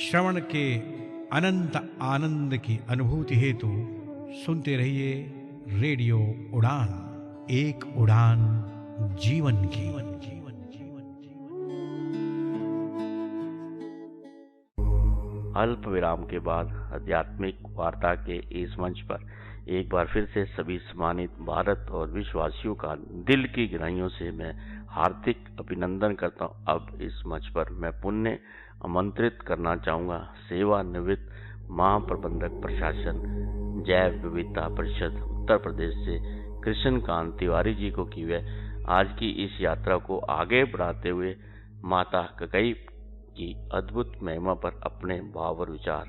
[SPEAKER 1] श्रवण के अनंत आनंद की अनुभूति हेतु सुनते रहिए रेडियो उड़ान, एक उड़ान जीवन की।
[SPEAKER 3] अल्प विराम के बाद आध्यात्मिक वार्ता के इस मंच पर एक बार फिर से सभी सम्मानित भारत और विश्ववासियों का दिल की गहराइयों से मैं हार्दिक अभिनंदन करता हूं। अब इस मंच पर मैं पुण्य आमंत्रित करना चाहूँगा सेवानिवृत्त महाप्रबंधक प्रशासन जैव विविधता परिषद उत्तर प्रदेश से कृष्णकांत तिवारी जी को कि वे आज की इस यात्रा को आगे बढ़ाते हुए माता ककई की अद्भुत महिमा पर अपने भाव और विचार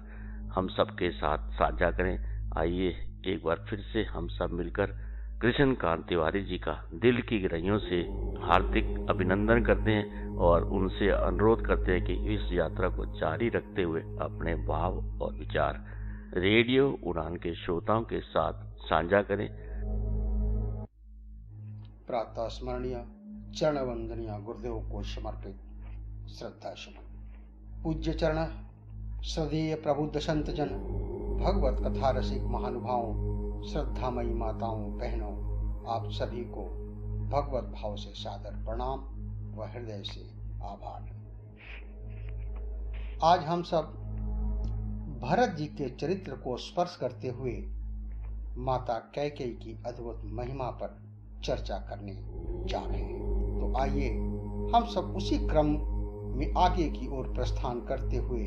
[SPEAKER 3] हम सबके साथ साझा करें। आइए एक बार फिर से हम सब मिलकर कृष्णकांत तिवारी जी का दिल की गहराइयों से हार्दिक अभिनंदन करते हैं और उनसे अनुरोध करते हैं कि इस यात्रा को जारी रखते हुए अपने भाव और विचार रेडियो उड़ान के श्रोताओं के साथ साझा करें।
[SPEAKER 6] प्रातः स्मरणीय चरण वंदनीय गुरुदेव को समर्पित श्रद्धा सुमन। पूज्य चरण श्रद्धेय प्रबुद्ध संत जन, भगवत कथा रसिक महानुभावों, श्रद्धामयी माताओं बहनों, आप सभी को भगवत भाव से सादर प्रणाम व हृदय से आभार। आज हम सब भरत जी के चरित्र को स्पर्श करते हुए माता कैकेयी की अद्भुत महिमा पर चर्चा करने जा रहे हैं। तो आइए हम सब उसी क्रम में आगे की ओर प्रस्थान करते हुए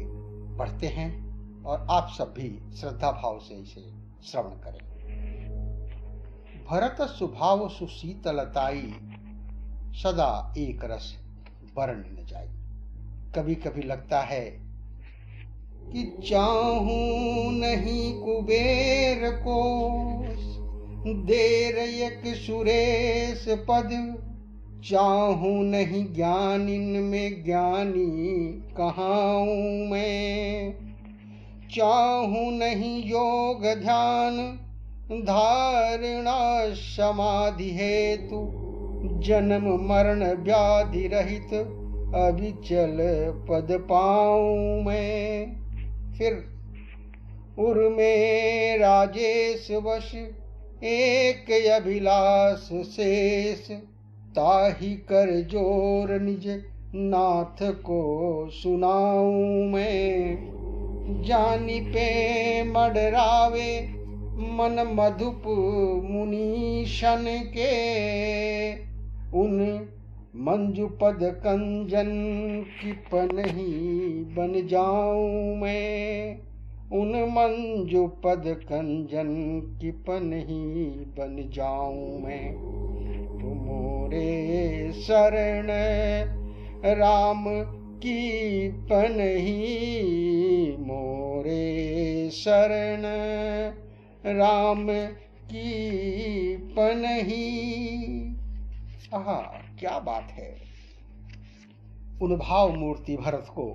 [SPEAKER 6] बढ़ते हैं और आप सब भी श्रद्धा भाव से इसे श्रवण करें। भरत स्वभाव सुशीतलताई, सदा एक रस वर्ण न जाई। कभी कभी लगता है कि चाहूं नहीं कुबेर को, देर एक सुरेश पद, चाहूं नहीं ज्ञानिन में ज्ञानी कहाऊं मैं, चाहूं नहीं योग ध्यान धारणा समाधि हेतु, जन्म मरण व्याधि रहित अविचल पद पाऊं मैं। फिर उर में राजेश वश एक अभिलाष शेष, ताही कर जोर निज नाथ को सुनाऊं मैं। जानी पे मडरावे मन मधुप मुनीशन के, उन मंजू पद कंजन की पनही बन जाऊं मैं। उन मंजू पद कंजन की पनही बन जाऊं मैं। मोरे शरण राम की पनही, मोरे शरण राम की पनही। आहा, क्या बात है। उन भाव मूर्ति भरत को,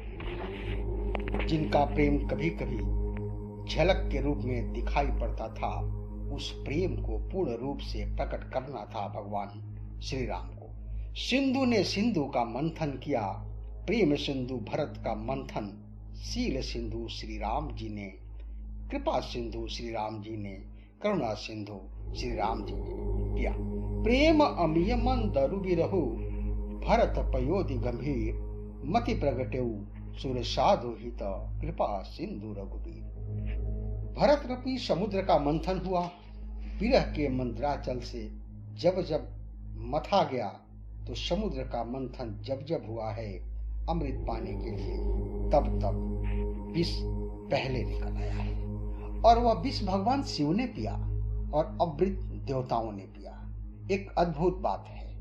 [SPEAKER 6] जिनका प्रेम कभी कभी झलक के रूप में दिखाई पड़ता था, उस प्रेम को पूर्ण रूप से प्रकट करना था भगवान श्री राम को। सिंधु ने सिंधु का मंथन किया, प्रेम सिंधु भरत का मंथन शील सिंधु श्री राम जी ने, कृपा सिंधु श्री राम जी ने, करुणा सिंधु श्री राम जी ने किया। प्रेम अमिय मन दरु बिरहु, भरत पयोधि गंभीर, मति प्रगटेऊ सुर साधु हित, कृपा सिंधु रघुबीर। भरत रूपी समुद्र का मंथन हुआ। विरह के मंत्राचल से जब जब मथा गया, तो समुद्र का मंथन जब जब हुआ है अमृत पाने के लिए, तब तब विष पहले निकल आया है। और वह विष भगवान शिव ने पिया और अमृत देवताओं ने पिया। एक अद्भुत बात है,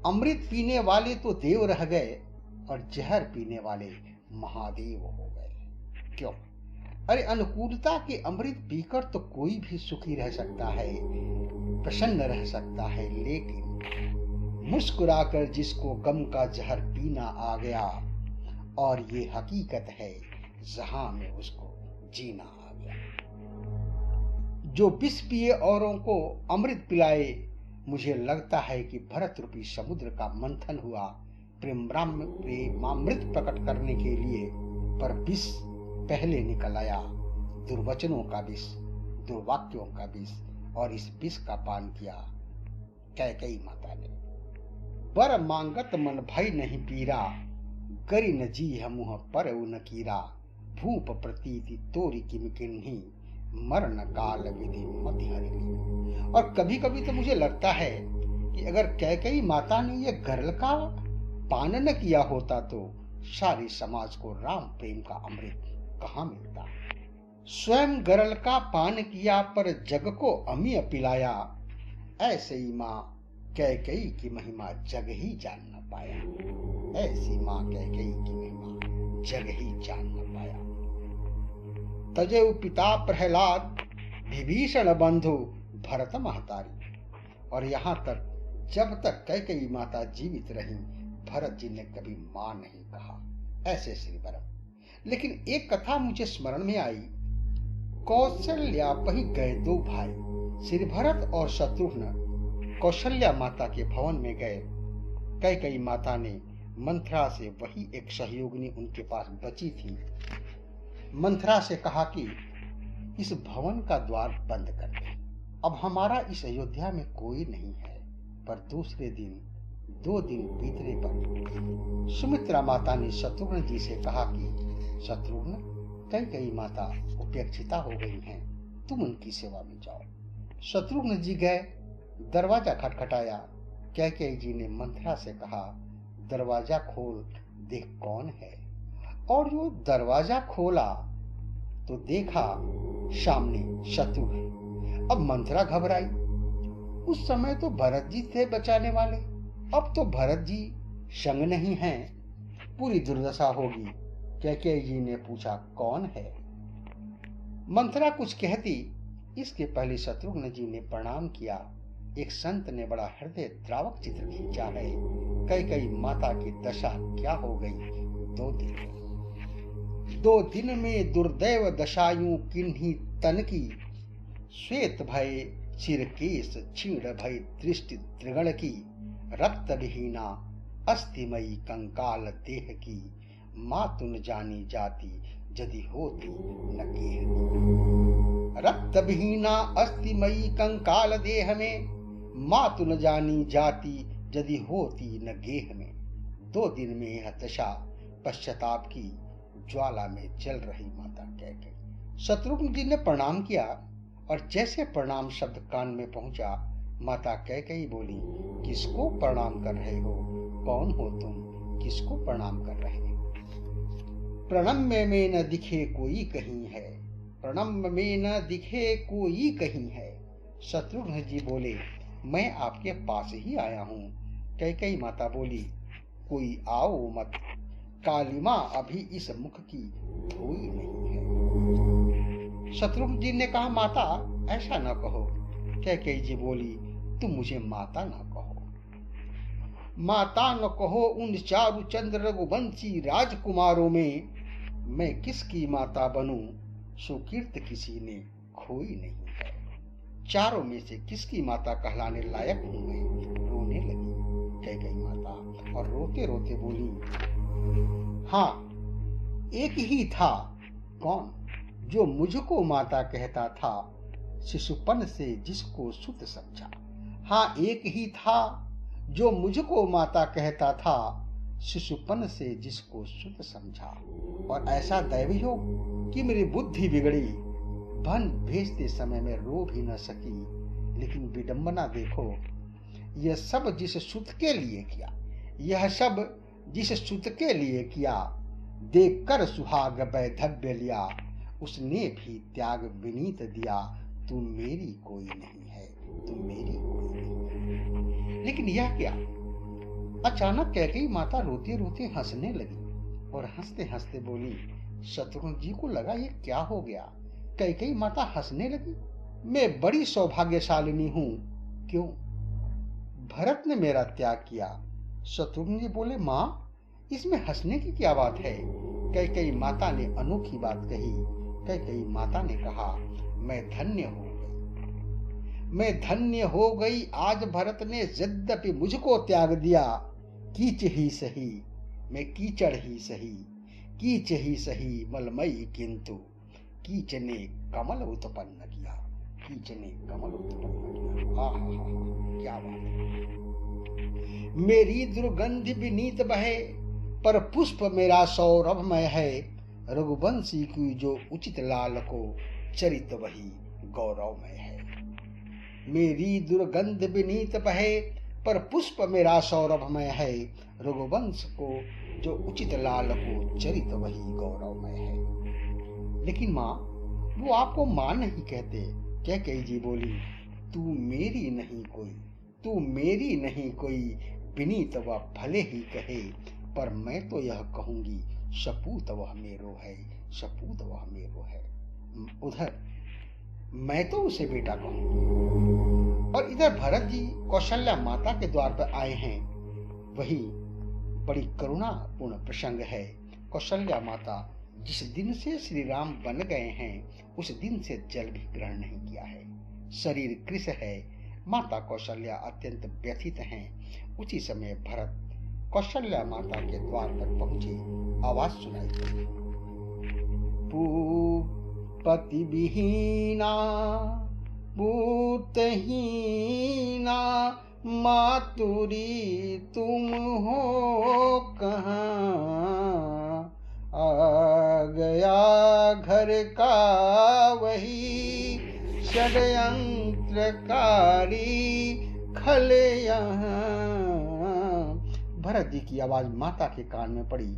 [SPEAKER 6] अमृत पीने वाले तो देव रह गए और जहर पीने वाले महादेव हो गए। क्यों? अरे अनुकूलता के अमृत पीकर तो कोई भी सुखी रह सकता है, प्रसन्न रह सकता है, लेकिन मुस्कुराकर जिसको गम का जहर पीना आ गया, और ये हकीकत है, जहां में उसको जीना आ गया। जो विष पिए औरों को अमृत पिलाए, मुझे लगता है कि भरत रूपी समुद्र का मंथन हुआ प्रेमामृत प्रकट करने के लिए, पर विष पहले निकल आया दुर्वचनों का विष, दुर्वाक्यों का विष, और इस विष का पान किया कैकेयी माता ने। बर मांगत मन भय नहीं पीरा, गरि न जी मुह पर न कीरा, भूप प्रतीति तोरी किम किन्ही, मरण काल विधि मति हरि। और कभी कभी तो मुझे लगता है कि अगर कैकेयी माता ने ये गरल का पान न किया होता तो सारे समाज को राम प्रेम का अमृत कहाँ मिलता। स्वयं गरल का पान किया पर जग को अमीय पिलाया, ऐसे ही माँ कैकेयी की महिमा जग ही जान न पाया। ऐसी माँ कैकेयी की महिमा जग ही जान न पाया। तजेउ पिता प्रहलाद, विभीषण बंधु भरत महतारी। और यहाँ तक जब तक कैकेयी माता जीवित रही, भरत जी ने कभी मां नहीं कहा। ऐसे श्री बरम। लेकिन एक कथा मुझे स्मरण में आई। कौशल्या पही गए दो भाई, श्री भरत और शत्रुघ्न कौशल्या माता के भवन में गए। कैकेयी माता ने मंथरा से, वही एक सहयोगिनी उनके पास बची थी, मंथरा से कहा कि इस भवन का द्वार बंद कर दे, अब हमारा इस अयोध्या में कोई नहीं है। पर दूसरे दिन 2 दिन बीतने पर सुमित्रा माता ने शत्रुघ्न जी से कहा कि शत्रुघ्न, कैकेयी माता उपेक्षिता हो गई हैं, तुम उनकी सेवा में जाओ। शत्रुघ्न जी गए, दरवाजा खटखटाया। कैकेयी जी ने मंथरा से कहा, दरवाजा खोल, देख कौन है। और जो दरवाजा खोला तो देखा सामने शत्रुघ्न। अब मंथरा घबराई। उस समय तो भरत जी थे बचाने वाले, अब तो भरत जी संग नहीं हैं, पूरी दुर्दशा होगी। कैकेयी जी ने पूछा, कौन है। मंथरा कुछ कहती, इसके पहले शत्रुघ्न जी ने प्रणाम किया। एक संत ने बड़ा हृदय द्रावक चित्र खींचा है। कैकेयी माता की दशा क्या हो गई। 2 दिन में दुर्दैव दशायूं किन्ही तन की, श्वेत भय चिरकेश क्षीण भय दृष्टि त्रिगण की, रक्त विहीना अस्थिमयी कंकाल देह की, मातुन जानी जाती यदि होती न गेह। रक्त विहीना अस्थिमयी कंकाल देह में, मातुन जानी जाती यदि होती न गेह में। 2 दिन में यह दशा पश्चाताप की ज्वाला में जल रही माता कैकेयी। शत्रुघ्न जी ने प्रणाम किया और जैसे प्रणाम शब्द कान में पहुंचा, माता कैकेयी बोली, किसको प्रणाम कर रहे हो, कौन हो तुम, किसको प्रणाम कर रहे हो। प्रणम्य में न दिखे कोई कहीं है, प्रणम्य में न दिखे कोई कहीं है। शत्रुघ्न जी बोले, मैं आपके पास ही आया हूँ। कैकेयी माता बोली, कोई आओ मत, कालिमा अभी इस मुख की धोई नहीं है। शत्रुघ्न जी ने कहा, माता ऐसा न कहो। कैकेयी जी बोली, तुम मुझे माता न कहो, माता न कहो। उन चारु चंद्र रघुवंशी राजकुमारों में मैं किसकी माता बनूं, सुकीर्त किसी ने खोई नहीं है। चारों में से किसकी माता कहलाने लायक हूं मैं। रोने लगी कैकेयी माता और रोते रोते बोली, हाँ एक ही था। कौन, जो मुझको माता कहता था, शिशुपन से जिसको सुत समझा। हाँ एक ही था जो मुझको माता कहता था, शिशुपन से जिसको सुत समझा। और ऐसा दैवी हो कि मेरी बुद्धि बिगड़ी, बन भेजते समय में रो भी न सकी। लेकिन विडंबना देखो, यह सब जिस सुत के लिए किया, यह सब जिस सुत के लिए किया, देखकर सुहाग वैधव्य लिया, उसने भी त्याग विनीत दिया। तू मेरी कोई नहीं है, तू मेरी कोई नहीं है। लेकिन यह क्या, अचानक कैकेयी माता रोते रोते हंसने लगी और हंसते हंसते बोली। शत्रुघ्न जी को लगा ये क्या हो गया। कैकेयी माता हंसने लगी, मैं बड़ी सौभाग्यशालिनी हूँ। क्यों, भरत ने मेरा त्याग किया। शत्रुघ्न जी बोले, माँ इसमें हंसने की क्या बात है। कैकेयी माता ने अनोखी बात कही। कैकेयी माता ने कहा, मैं धन्य हो गई, मैं धन्य हो गई। आज भरत ने यद्यपि मुझको त्याग दिया, कीच ही सही, मैं कीचड़ ही सही, कीच ही सही मलमयी किंतु कीच ने कमल उत्पन्न किया, कीच ने कमल उत्पन्न किया। क्या बात है। मेरी दुर्गंध विनीत बहे पर पुष्प मेरा सौरभमय है, रघुवंशी की जो उचित लाल को चरित वही गौरवमय है। मेरी दुर्गंध विनीत बहे पर पुष्प मेरा सौरभमय है, रघुवंश को जो उचित लाल को चरित वही गौरवमय है। लेकिन माँ, वो आपको माँ नहीं कहते। कैकेयी जी बोली, तू मेरी नहीं कोई, तू मेरी नहीं कोई, विनीत वह भले ही कहे, पर मैं तो यह कहूंगी सपूत वह मेरो है, सपूत वह मेरो है। उधर मैं तो उसे बेटा कहूंगी। और इधर भरत जी कौशल्या माता के द्वार पर आए हैं। वही बड़ी करुणापूर्ण प्रसंग है। कौशल्या माता जिस दिन से श्री राम बन गए हैं उस दिन से जल भी ग्रहण नहीं किया है। शरीर कृश है। माता कौशल्या अत्यंत व्यथित हैं। उसी समय भरत कौशल्या माता के द्वार पर पहुंचे। आवाज सुनाई, पति विहीना पूतहीना मातुरी तुम हो कहाँ, आ गया घर का वही षड्यंत्रकारी खल यहाँ। भरत जी की आवाज माता के कान में पड़ी।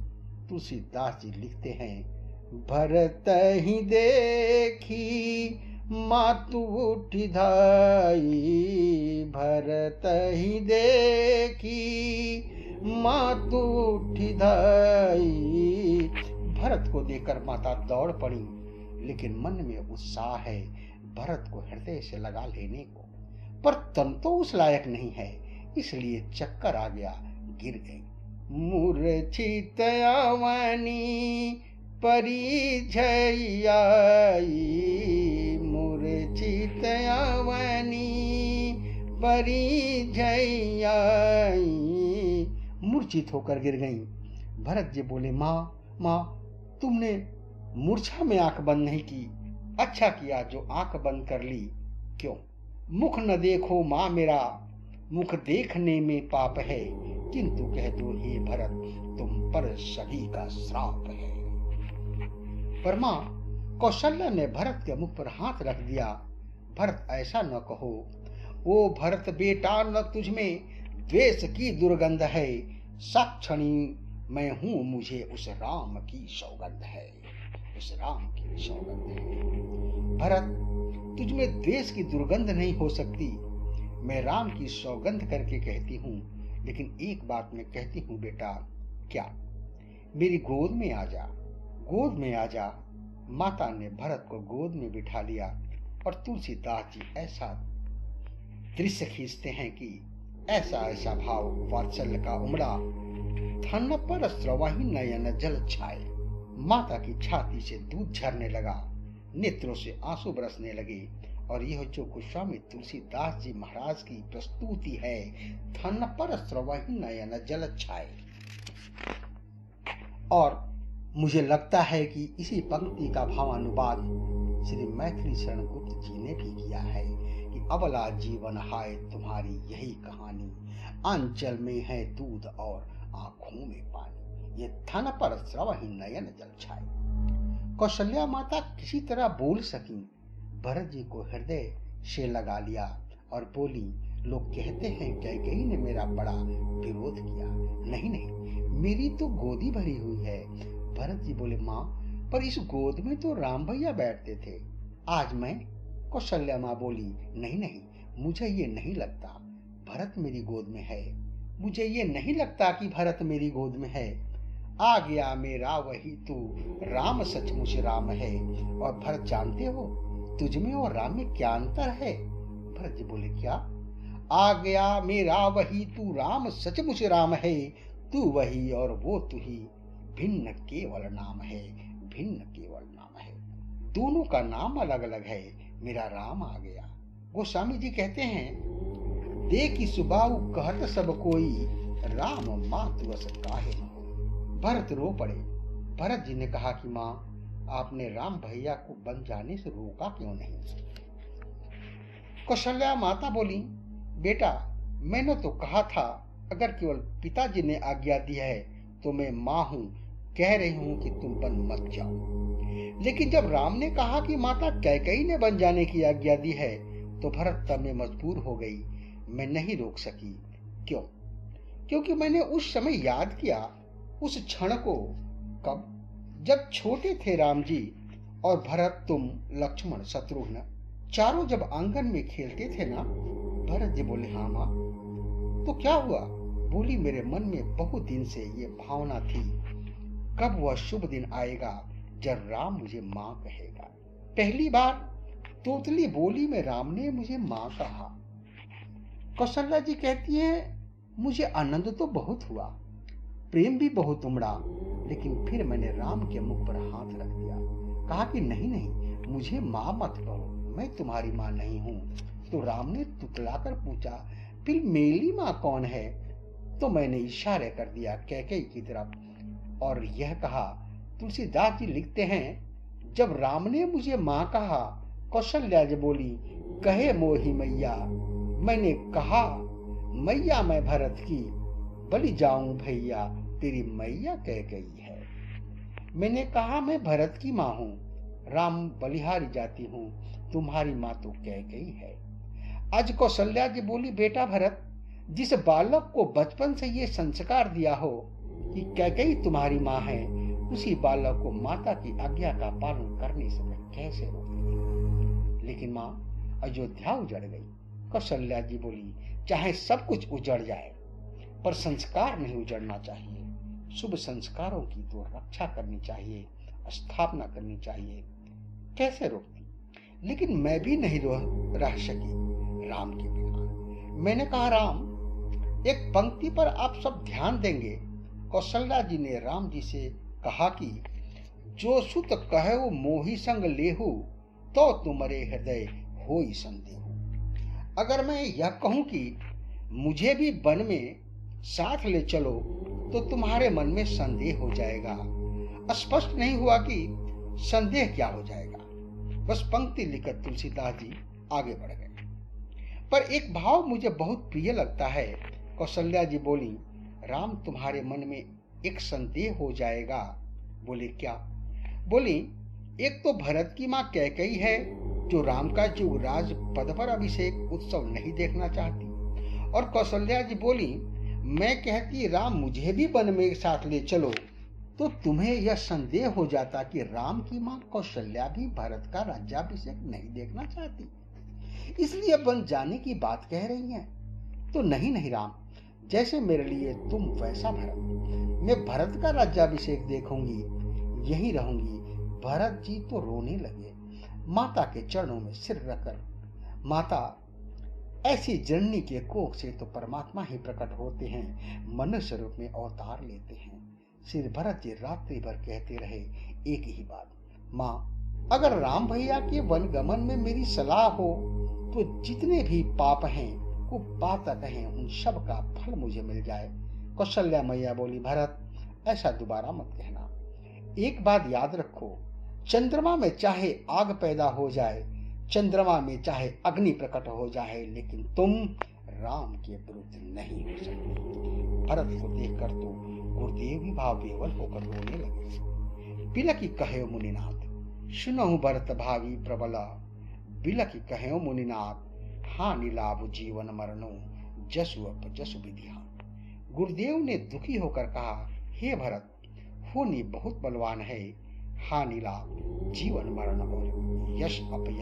[SPEAKER 6] तुलसीदास जी लिखते हैं, भरत ही देखी मातु उठी धाई, भरत ही देखी मातु उठी धाई। भरत को देखकर माता दौड़ पड़ी, लेकिन मन में उत्साह है भरत को हृदय से लगा लेने को, पर तन तो उस लायक नहीं है, इसलिए चक्कर आ गया, गिर गई। मूर्छित अवनी परिझई, मूर्छित अवनी परिझई, मूर्छित होकर गिर गई। भरत जी बोले, माँ माँ, तुमने मूर्छा में आंख बंद नहीं की, अच्छा किया जो आंख बंद कर ली। क्यों? मुख न देखो माँ मेरा, मुख देखने में पाप है, किंतु कह दो हे भरत तुम पर सभी का श्राप है। पर माँ, कौशल्या ने भरत के मुख पर हाथ रख दिया। भरत ऐसा न कहो, ओ भरत बेटा, न तुझ में द्वेष की दुर्गंध है, साक्षणी मैं हूं, मुझे उस राम की सौगंध है, उस राम की सौगंध है। भरत, तुझ में द्वेष की दुर्गंध नहीं हो सकती, मैं राम की सौगंध करके कहती हूँ। लेकिन एक बात मैं कहती हूँ बेटा, क्या? मेरी गोद में आ जा, गोद में आ जा। माता ने भरत को गोद में बिठा लिया और तुलसीदास जी ऐसा दृश्य खींचते हैं कि ऐसा ऐसा भाव वात्सल्य का उमड़ा, धन पर स्रवाही नयन जल छाए। माता की छाती से दूध झरने लगा, नेत्रों से आंसू बरसने लगे। और यह जो गोस्वामी तुलसीदास जी महाराज की प्रस्तुति है, धन पर स्रवाही नयन जल छाए। और मुझे लगता है कि इसी पंक्ति का भावानुवाद श्री मैथिली शरण गुप्त जी ने भी किया है कि अबला जीवन हाय तुम्हारी यही कहानी, आंचल में है दूध और आंखों में पानी, ये धन पर स्रवाही नयन जल छाए। कौशल्या माता किसी तरह बोल सकी। भरत जी को हृदय से लगा लिया और बोली, लोग कहते हैं कैकेयी ने मेरा बड़ा विरोध किया। नहीं नहीं, मेरी तो गोदी भरी हुई है। भरत जी बोले, माँ, पर इस गोद में तो राम भैया बैठते थे, आज मैं? कौशल्या माँ बोली, नहीं नहीं, मुझे ये नहीं लगता भरत मेरी गोद में है, मुझे ये नहीं लगता कि भरत मेरी गोद में है। आ गया मेरा वही तू, राम सचमुच राम है। और भरत, जानते हो तुझ में और राम में क्या अंतर है? भरत जी बोले, क्या? आ गया मेरा वही तू, राम सचमुच राम है, तू वही और वो तू ही, भिन्न केवल नाम है, भिन्न केवल नाम है। दोनों का नाम अलग अलग है, मेरा राम आ गया। गोस्वामी जी कहते हैं, देखी सुबाऊ कहत सब कोई, राम मातु अस काहे न होई। भरत रो पड़े। भरत जी ने कहा कि माँ, आपने राम भैया को बन जाने से रोका क्यों नहीं? कौशल्या माता बोली, बेटा, मैंने तो कहा था अगर केवल पिताजी ने आज्ञा दी है तो मैं माँ हूँ, कह रही हूँ कि तुम बन मत जाओ। लेकिन जब राम ने कहा कि माता कैकेयी ने बन जाने की आज्ञा दी है तो भरत तब में मजबूर हो गई। मैं नहीं रोक सकी। क्यों? क्योंकि मैंने उस समय याद किया, उस क्षण को। कब? जब छोटे थे राम जी और भरत, तुम, लक्ष्मण, शत्रुघ्न चारों जब आंगन में खेलते थे ना। भरत जी बोले, हाँ माँ। तो क्या हुआ? बोली, मेरे मन में बहुत दिन से ये भावना थी, कब वह शुभ दिन आएगा जब राम मुझे माँ कहेगा। पहली बार तोतली बोली में राम ने मुझे माँ कहा। कौशल्या जी कहती है, मुझे आनंद तो बहुत हुआ, प्रेम भी बहुत उमड़ा, लेकिन फिर मैंने राम के मुख पर हाथ रख दिया। कहा कि नहीं नहीं, मुझे माँ मत कहो, मैं तुम्हारी माँ नहीं हूँ। तो राम ने तुतलाकर पूछा, फिर मेरी माँ कौन है? तो मैंने इशारे कर दिया कैकेयी की तरफ और यह कहा। तुलसीदास जी लिखते हैं, जब राम ने मुझे माँ कहा, कौशल्या जी बोली, कहे मोही मैया। मैंने कहा, मैया मैं भरत की, बलि जाऊं भैया, तेरी मैया कैकेयी है। मैंने कहा, मैं भरत की माँ हूँ, राम बलिहारी जाती हूँ, तुम्हारी माँ तो कैकेयी है। आज कौशल्या जी बोली, बेटा भरत, जिस बालक को बचपन से ये संस्कार दिया हो कि कैकेयी तुम्हारी माँ है, उसी बालक को माता की आज्ञा का पालन करने से मैं कैसे रोकूं? लेकिन माँ, अयोध्या उजड़ गई। कौशल्या जी बोली, चाहे सब कुछ उजड़ जाए पर संस्कार नहीं उजड़ना चाहिए। शुभ संस्कारों की तो रक्षा करनी चाहिए, स्थापना करनी चाहिए। कैसे रोकती? लेकिन मैं भी नहीं रह सकी राम के बिना। मैंने कहा, राम, एक पंक्ति पर आप सब ध्यान देंगे। कौशल्या जी ने राम जी से कहा कि जो सुत कहे वो मोही संग लेहु, तो तुम्हारे हृदय होई संदेह। अगर मैं यह कहूं कि मुझे भी वन में साथ ले चलो, तो तुम्हारे मन में संदेह हो जाएगा। स्पष्ट नहीं हुआ कि संदेह क्या हो जाएगा। बस पंक्ति लिखकर तुलसीदास जी आगे बढ़ गए। पर एक भाव मुझे बहुत प्रिय लगता है। कौशल्या जी बोली, राम, तुम्हारे मन में एक संदेह हो जाएगा। बोले, क्या? बोली, एक तो भरत की माँ कैकेयी है, जो राम का युवराज पद पर अभिषेक उत्सव नहीं देखना चाहती। और कौशल्या जी बोली, मैं कहती राम मुझे भी वन में साथ ले चलो, तो तुम्हें यह संदेह हो जाता कि राम की माँ कौशल्या भी भरत का राज्याभिषेक नहीं देखना चाहती, इसलिए वन जाने की बात कह रही हैं। तो नहीं नहीं राम, जैसे मेरे लिए तुम वैसा भरत। मैं भरत का राज्याभिषेक देखूंगी, यहीं रहूंगी। भरत जी तो रोने लगे, माता के चरणों में सिर रखकर। माता, ऐसी जननी के कोख से तो परमात्मा ही प्रकट होते हैं, मनुष्य रूप में अवतार लेते हैं। श्री भरत जी रात्रि भर कहते रहे एक ही बात, माँ, अगर राम भैया के वन गमन में मेरी सलाह हो तो जितने भी पाप हैं, कुपातक हैं, उन सब का फल मुझे मिल जाए। कौशल्या मैया बोली, भरत, ऐसा दोबारा मत कहना। एक बात याद रखो, चंद्रमा में चाहे आग पैदा हो जाए, चंद्रमा में चाहे अग्नि प्रकट हो जाए, लेकिन तुम राम के विरुद्ध नहीं हो सकते। भरत को देखकर तो गुरुदेव भी भाव विह्वल होकर रोने लगे। बिलकी कहे मुनिनाथ, सुनहु भरत भावी प्रबला, बिलकी कहे मुनिनाथ, हानि लाभ जीवन मरणो, जसु अप जसु विधिहान। गुरुदेव ने दुखी होकर कहा, हे भरत, होनी बहुत बलवान है, हानि लाभ जीवन मरण और यश अपयश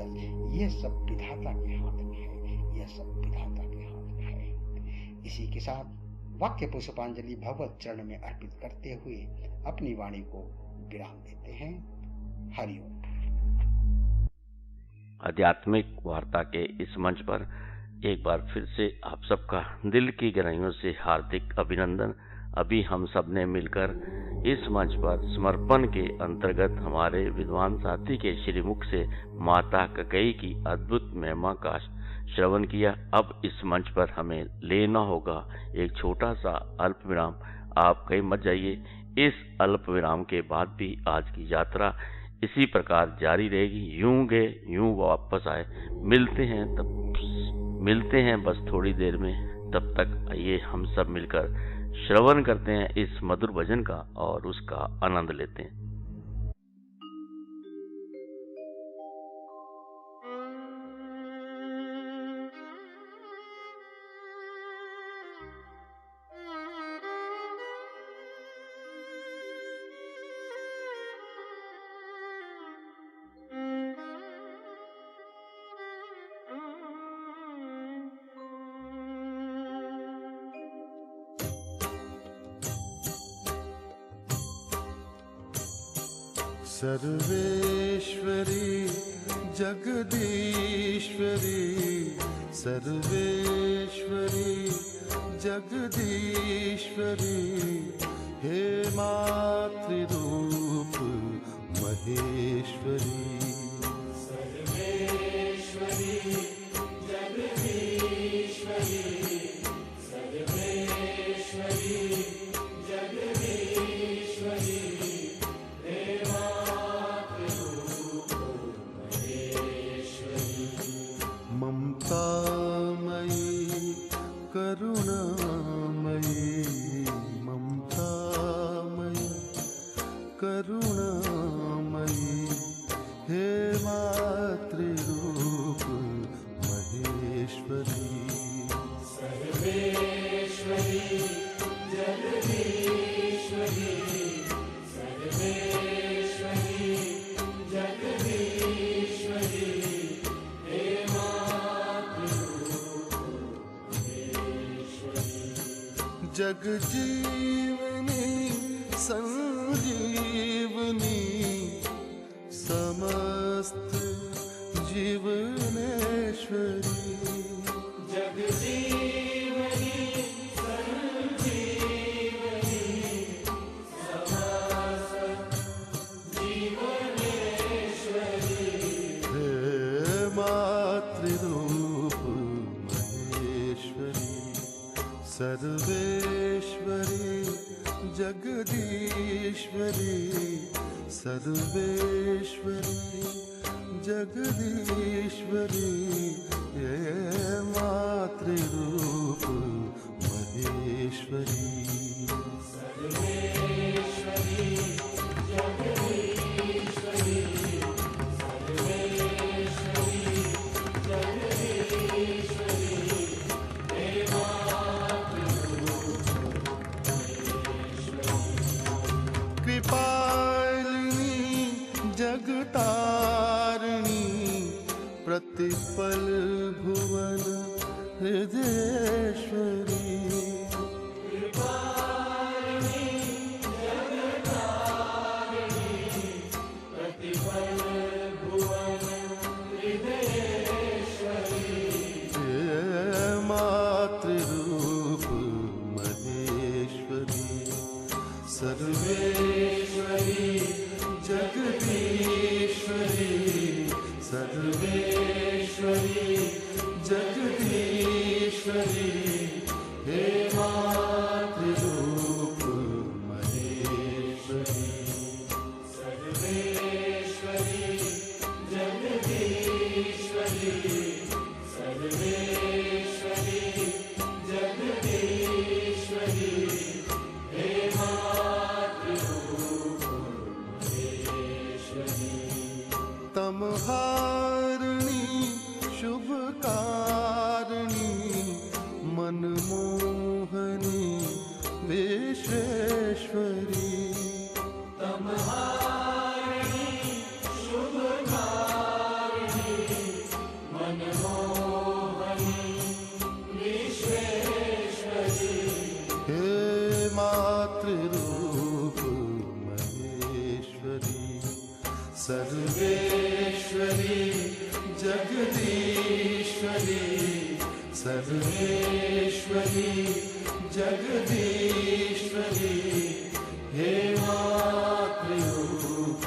[SPEAKER 6] ये सब विधाता के हाथ में है, यह सब विधाता के हाथ में है। इसी के साथ वाक्य पुष्पांजलि भगवत चरण में अर्पित करते हुए अपनी वाणी को विराम देते हैं। हरिओम।
[SPEAKER 3] आध्यात्मिक वार्ता के इस मंच पर एक बार फिर से आप सबका दिल की गहराइयों से हार्दिक अभिनंदन। अभी हम सब ने मिलकर इस मंच पर समर्पण के अंतर्गत हमारे विद्वान साथी के श्रीमुख से माता कैकेयी की अद्भुत महिमा का श्रवण किया। अब इस मंच पर हमें लेना होगा एक छोटा सा अल्प विराम। आप कहीं मत जाइए, इस अल्प विराम के बाद भी आज की यात्रा इसी प्रकार जारी रहेगी। यूं गए यूं वापस आए। मिलते हैं बस थोड़ी देर में। तब तक आइए हम सब मिलकर श्रवण करते हैं इस मधुर भजन का और उसका आनंद लेते हैं।
[SPEAKER 14] सर्वेश्वरी जगदीश्वरी, सर्वेश्वरी जगदीश्वरी, हे मातृरूप महेश्वरी। सर्वेश्वरी जगदीश्वरी, सर्वेश्वरी जगदीश्वरी, ममतामयी करुणामयी, ममतामयी करुणामयी, हे मातृरूप महेश्वरी। सर्वेश्वरी जगदीश्वरी, सर्वेश्वरी जगदीश्वरी, जगजीवनी संजीवनी, समस्त जीवनेश्वरी। जगजीवनी संजीवनी, समस्त जीवनेश्वरी, हे मातृरूप महेश्वरी। सर्वेश्वरी जगदीश्वरी, सर्वेश्वरी जगदीश्वरी, हे मातृरूप महेश्वरी। सर्वेश्वरी जगदीश्वरी, सर्वेश्वरी जगदीश्वरी, हे कृपालिनी जगतारिणी, प्रतिपल भुवन हृदयेश्वरी। कृपालिनी जगतारिणी, प्रतिपल भुवन हृदयेश्वरी, हे मातृरूप महेश्वरी। सर्वेश्वरी जगदीश्वरी, सर्वेश्वरी जगदीश्वरी, हे मातृरूप महेश्वरी। सर्वेश्वरी जगदीश्वरी, सर्वेश्वरी जगदीश्वरी, हे तमहारिणी शुभकारिणी, मनमोहनी विश्वेश्वरी। तमहारिणी शुभकारिणी, मनमोहनी विश्वेश्वरी, हे मातृरूप महेश्वरी। सर्वेश्वरी जगदीश्वरी, सर्वेश्वरी जगदीश्वरी, हे मातृरूप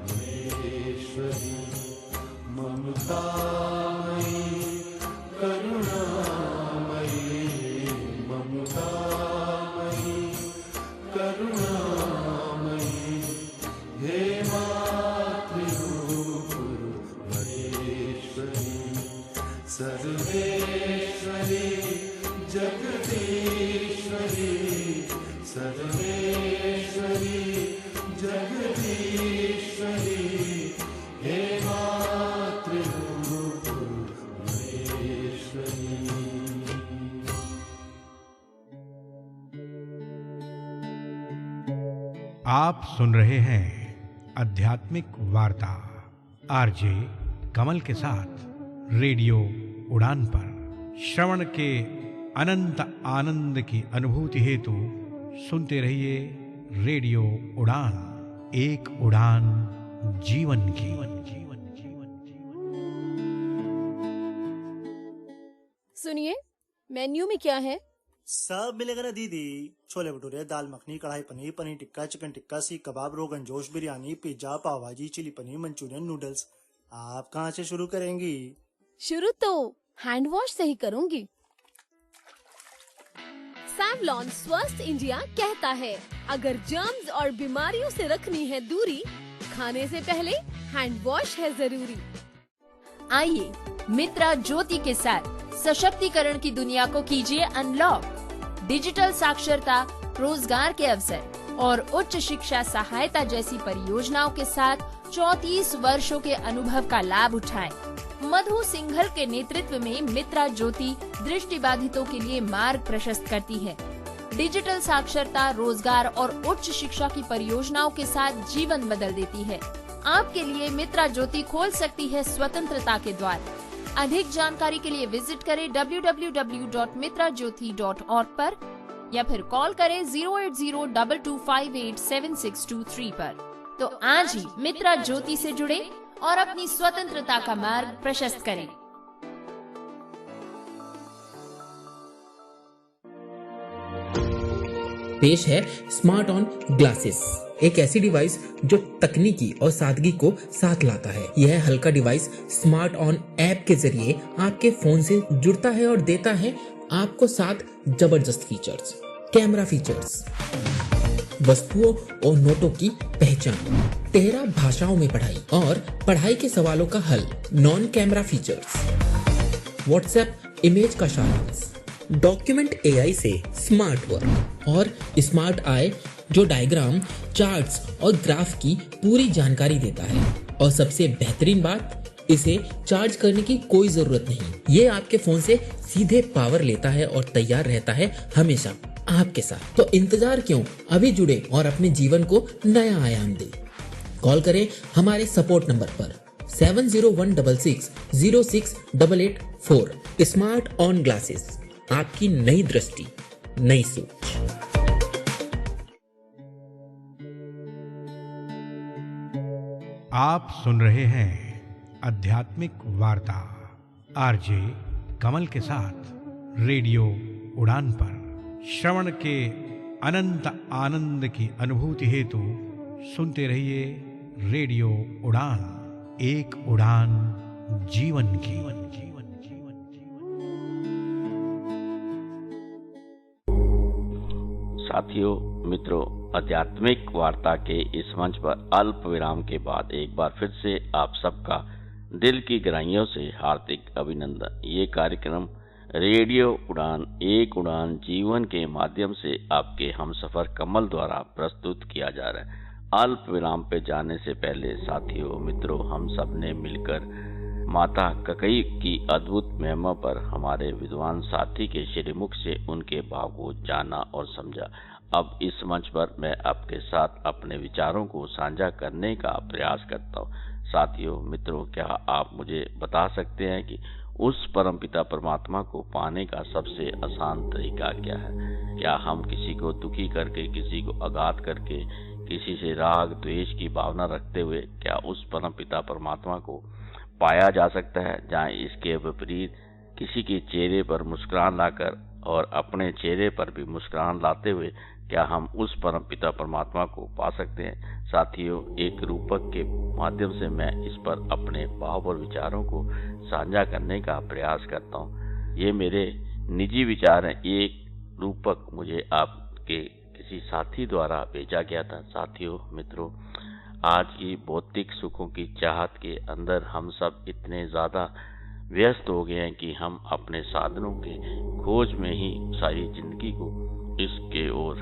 [SPEAKER 14] महेश्वरी। ममतामयी करुणामयी, ममतामयी करुणामयी, सर्वेश्वरी जगदीश्वरी सर्वेश्वरी जगदीश्वरी हे मातृरूप महेश्वरी।
[SPEAKER 1] आप सुन रहे हैं आध्यात्मिक वार्ता आरजे कमल के साथ रेडियो उड़ान पर। श्रवण के अनंत आनंद की अनुभूति हेतु सुनते रहिए रेडियो उड़ान, एक उड़ान जीवन की।
[SPEAKER 15] सुनिए, मेन्यू में क्या है?
[SPEAKER 16] सब मिलेगा ना दीदी। छोले भटूरे, दाल मखनी, कढ़ाई पनीर, पनीर टिक्का, चिकन टिक्का, सीख कबाब, रोगन जोश, बिरयानी, पिज्जा, पाव भाजी, चिली पनीर, मंचूरियन, नूडल्स। आप कहाँ से शुरू करेंगी?
[SPEAKER 15] शुरू तो हैंड वॉश से ही करूंगी।
[SPEAKER 17] सैवलॉन स्वस्थ इंडिया कहता है, अगर जर्म्स और बीमारियों से रखनी है दूरी, खाने से पहले हैंड वॉश है जरूरी।
[SPEAKER 8] आइए मित्रा ज्योति के साथ सशक्तिकरण की दुनिया को कीजिए अनलॉक। डिजिटल साक्षरता, रोजगार के अवसर और उच्च शिक्षा सहायता जैसी परियोजनाओं के साथ 34 वर्षों के अनुभव का लाभ उठाएं। मधु सिंघल के नेतृत्व में मित्रा ज्योति दृष्टिबाधितों के लिए मार्ग प्रशस्त करती है। डिजिटल साक्षरता, रोजगार और उच्च शिक्षा की परियोजनाओं के साथ जीवन बदल देती है। आपके लिए मित्रा ज्योति खोल सकती है स्वतंत्रता के द्वार। अधिक जानकारी के लिए विजिट करें www.mitrajyoti.org पर या फिर कॉल करें 08022587623 पर। तो आज ही मित्रा ज्योति से जुड़े और अपनी स्वतंत्रता का मार्ग प्रशस्त करें।
[SPEAKER 9] पेश है स्मार्ट ऑन ग्लासेस, एक ऐसी डिवाइस जो तकनीकी और सादगी को साथ लाता है। यह हल्का डिवाइस स्मार्ट ऑन ऐप के जरिए आपके फोन से जुड़ता है और देता है आपको 7 जबरदस्त फीचर्स। कैमरा फीचर्स, वस्तुओं और नोटों की पहचान, 13 भाषाओं में पढ़ाई और पढ़ाई के सवालों का हल। Non camera features, WhatsApp image का सारांश, डॉक्यूमेंट एआई से स्मार्ट वर्क और स्मार्ट आई जो डायग्राम, चार्ट्स और ग्राफ की पूरी जानकारी देता है। और सबसे बेहतरीन बात, इसे चार्ज करने की कोई जरूरत नहीं। ये आपके फोन से सीधे पावर लेता है और तैयार रहता है हमेशा आपके साथ। तो इंतजार क्यों, अभी जुड़े और अपने जीवन को नया आयाम दे। कॉल करें हमारे सपोर्ट नंबर पर 7016068884। स्मार्ट ऑन ग्लासेस, आपकी नई दृष्टि, नई सोच।
[SPEAKER 1] आप सुन रहे हैं आध्यात्मिक वार्ता आरजे कमल के साथ रेडियो उड़ान पर। श्रवण के अनंत आनंद की अनुभूति हेतु सुनते रहिए रेडियो उड़ान, एक उड़ान जीवन की।
[SPEAKER 3] साथियों, मित्रों, आध्यात्मिक वार्ता के इस मंच पर अल्प विराम के बाद एक बार फिर से आप सबका दिल की गहराइयों से हार्दिक अभिनंदन। ये कार्यक्रम रेडियो उड़ान, एक उड़ान जीवन के माध्यम से आपके हमसफर कमल द्वारा प्रस्तुत किया जा रहा है। अल्प विराम पे जाने से पहले साथियों, मित्रों, हम सब ने मिलकर माता ककई की अद्भुत महिमा पर हमारे विद्वान साथी के श्रीमुख से उनके भाव को जाना और समझा। अब इस मंच पर मैं आपके साथ अपने विचारों को साझा करने का प्रयास करता हूँ। साथियों, मित्रों, क्या आप मुझे बता सकते हैं कि उस परमपिता परमात्मा को पाने का सबसे आसान तरीका क्या है? क्या हम किसी को दुखी करके, किसी को आघात करके, किसी से राग द्वेष की भावना रखते हुए क्या उस परमपिता परमात्मा को पाया जा सकता है? जहाँ इसके विपरीत किसी के चेहरे पर मुस्कुराहट लाकर और अपने चेहरे पर भी मुस्कुराहट लाते हुए क्या हम उस परमपिता परमात्मा को पा सकते हैं? साथियों, एक रूपक के माध्यम से मैं इस पर अपने भाव और विचारों को साझा करने का प्रयास करता हूँ। ये मेरे निजी विचार हैं। एक रूपक मुझे आपके किसी साथी द्वारा भेजा गया था। साथियों, मित्रों, आज की भौतिक सुखों की चाहत के अंदर हम सब इतने ज़्यादा व्यस्त हो गए हैं कि हम अपने साधनों के खोज में ही सारी जिंदगी को इसके ओर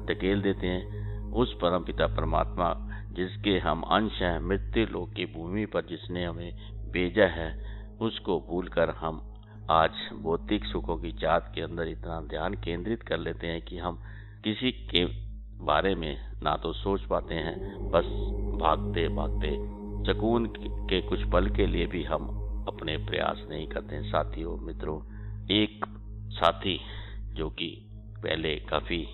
[SPEAKER 3] धकेल देते हैं। उस परम पिता परमात्मा जिसके हम अंश हैं, मृत्यु लोक की भूमि पर जिसने हमें भेजा है, उसको भूलकर हम आज भौतिक सुखों की चाहत के अंदर इतना ध्यान केंद्रित कर लेते हैं कि हम किसी के बारे में ना तो सोच पाते हैं, बस भागते भागते सुकून के कुछ पल के लिए भी हम अपने प्रयास नहीं करते। साथियों मित्रों, एक साथी जो कि पहले काफी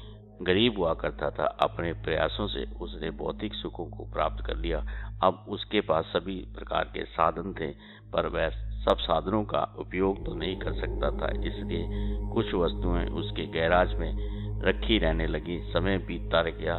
[SPEAKER 3] गरीब हुआ करता था, अपने प्रयासों से उसने भौतिक सुखों को प्राप्त कर लिया। अब उसके पास सभी प्रकार के साधन थे, पर वह सब साधनों का उपयोग तो नहीं कर सकता था, इसलिए कुछ वस्तुएं उसके गैराज में रखी रहने लगी। समय बीतता गया।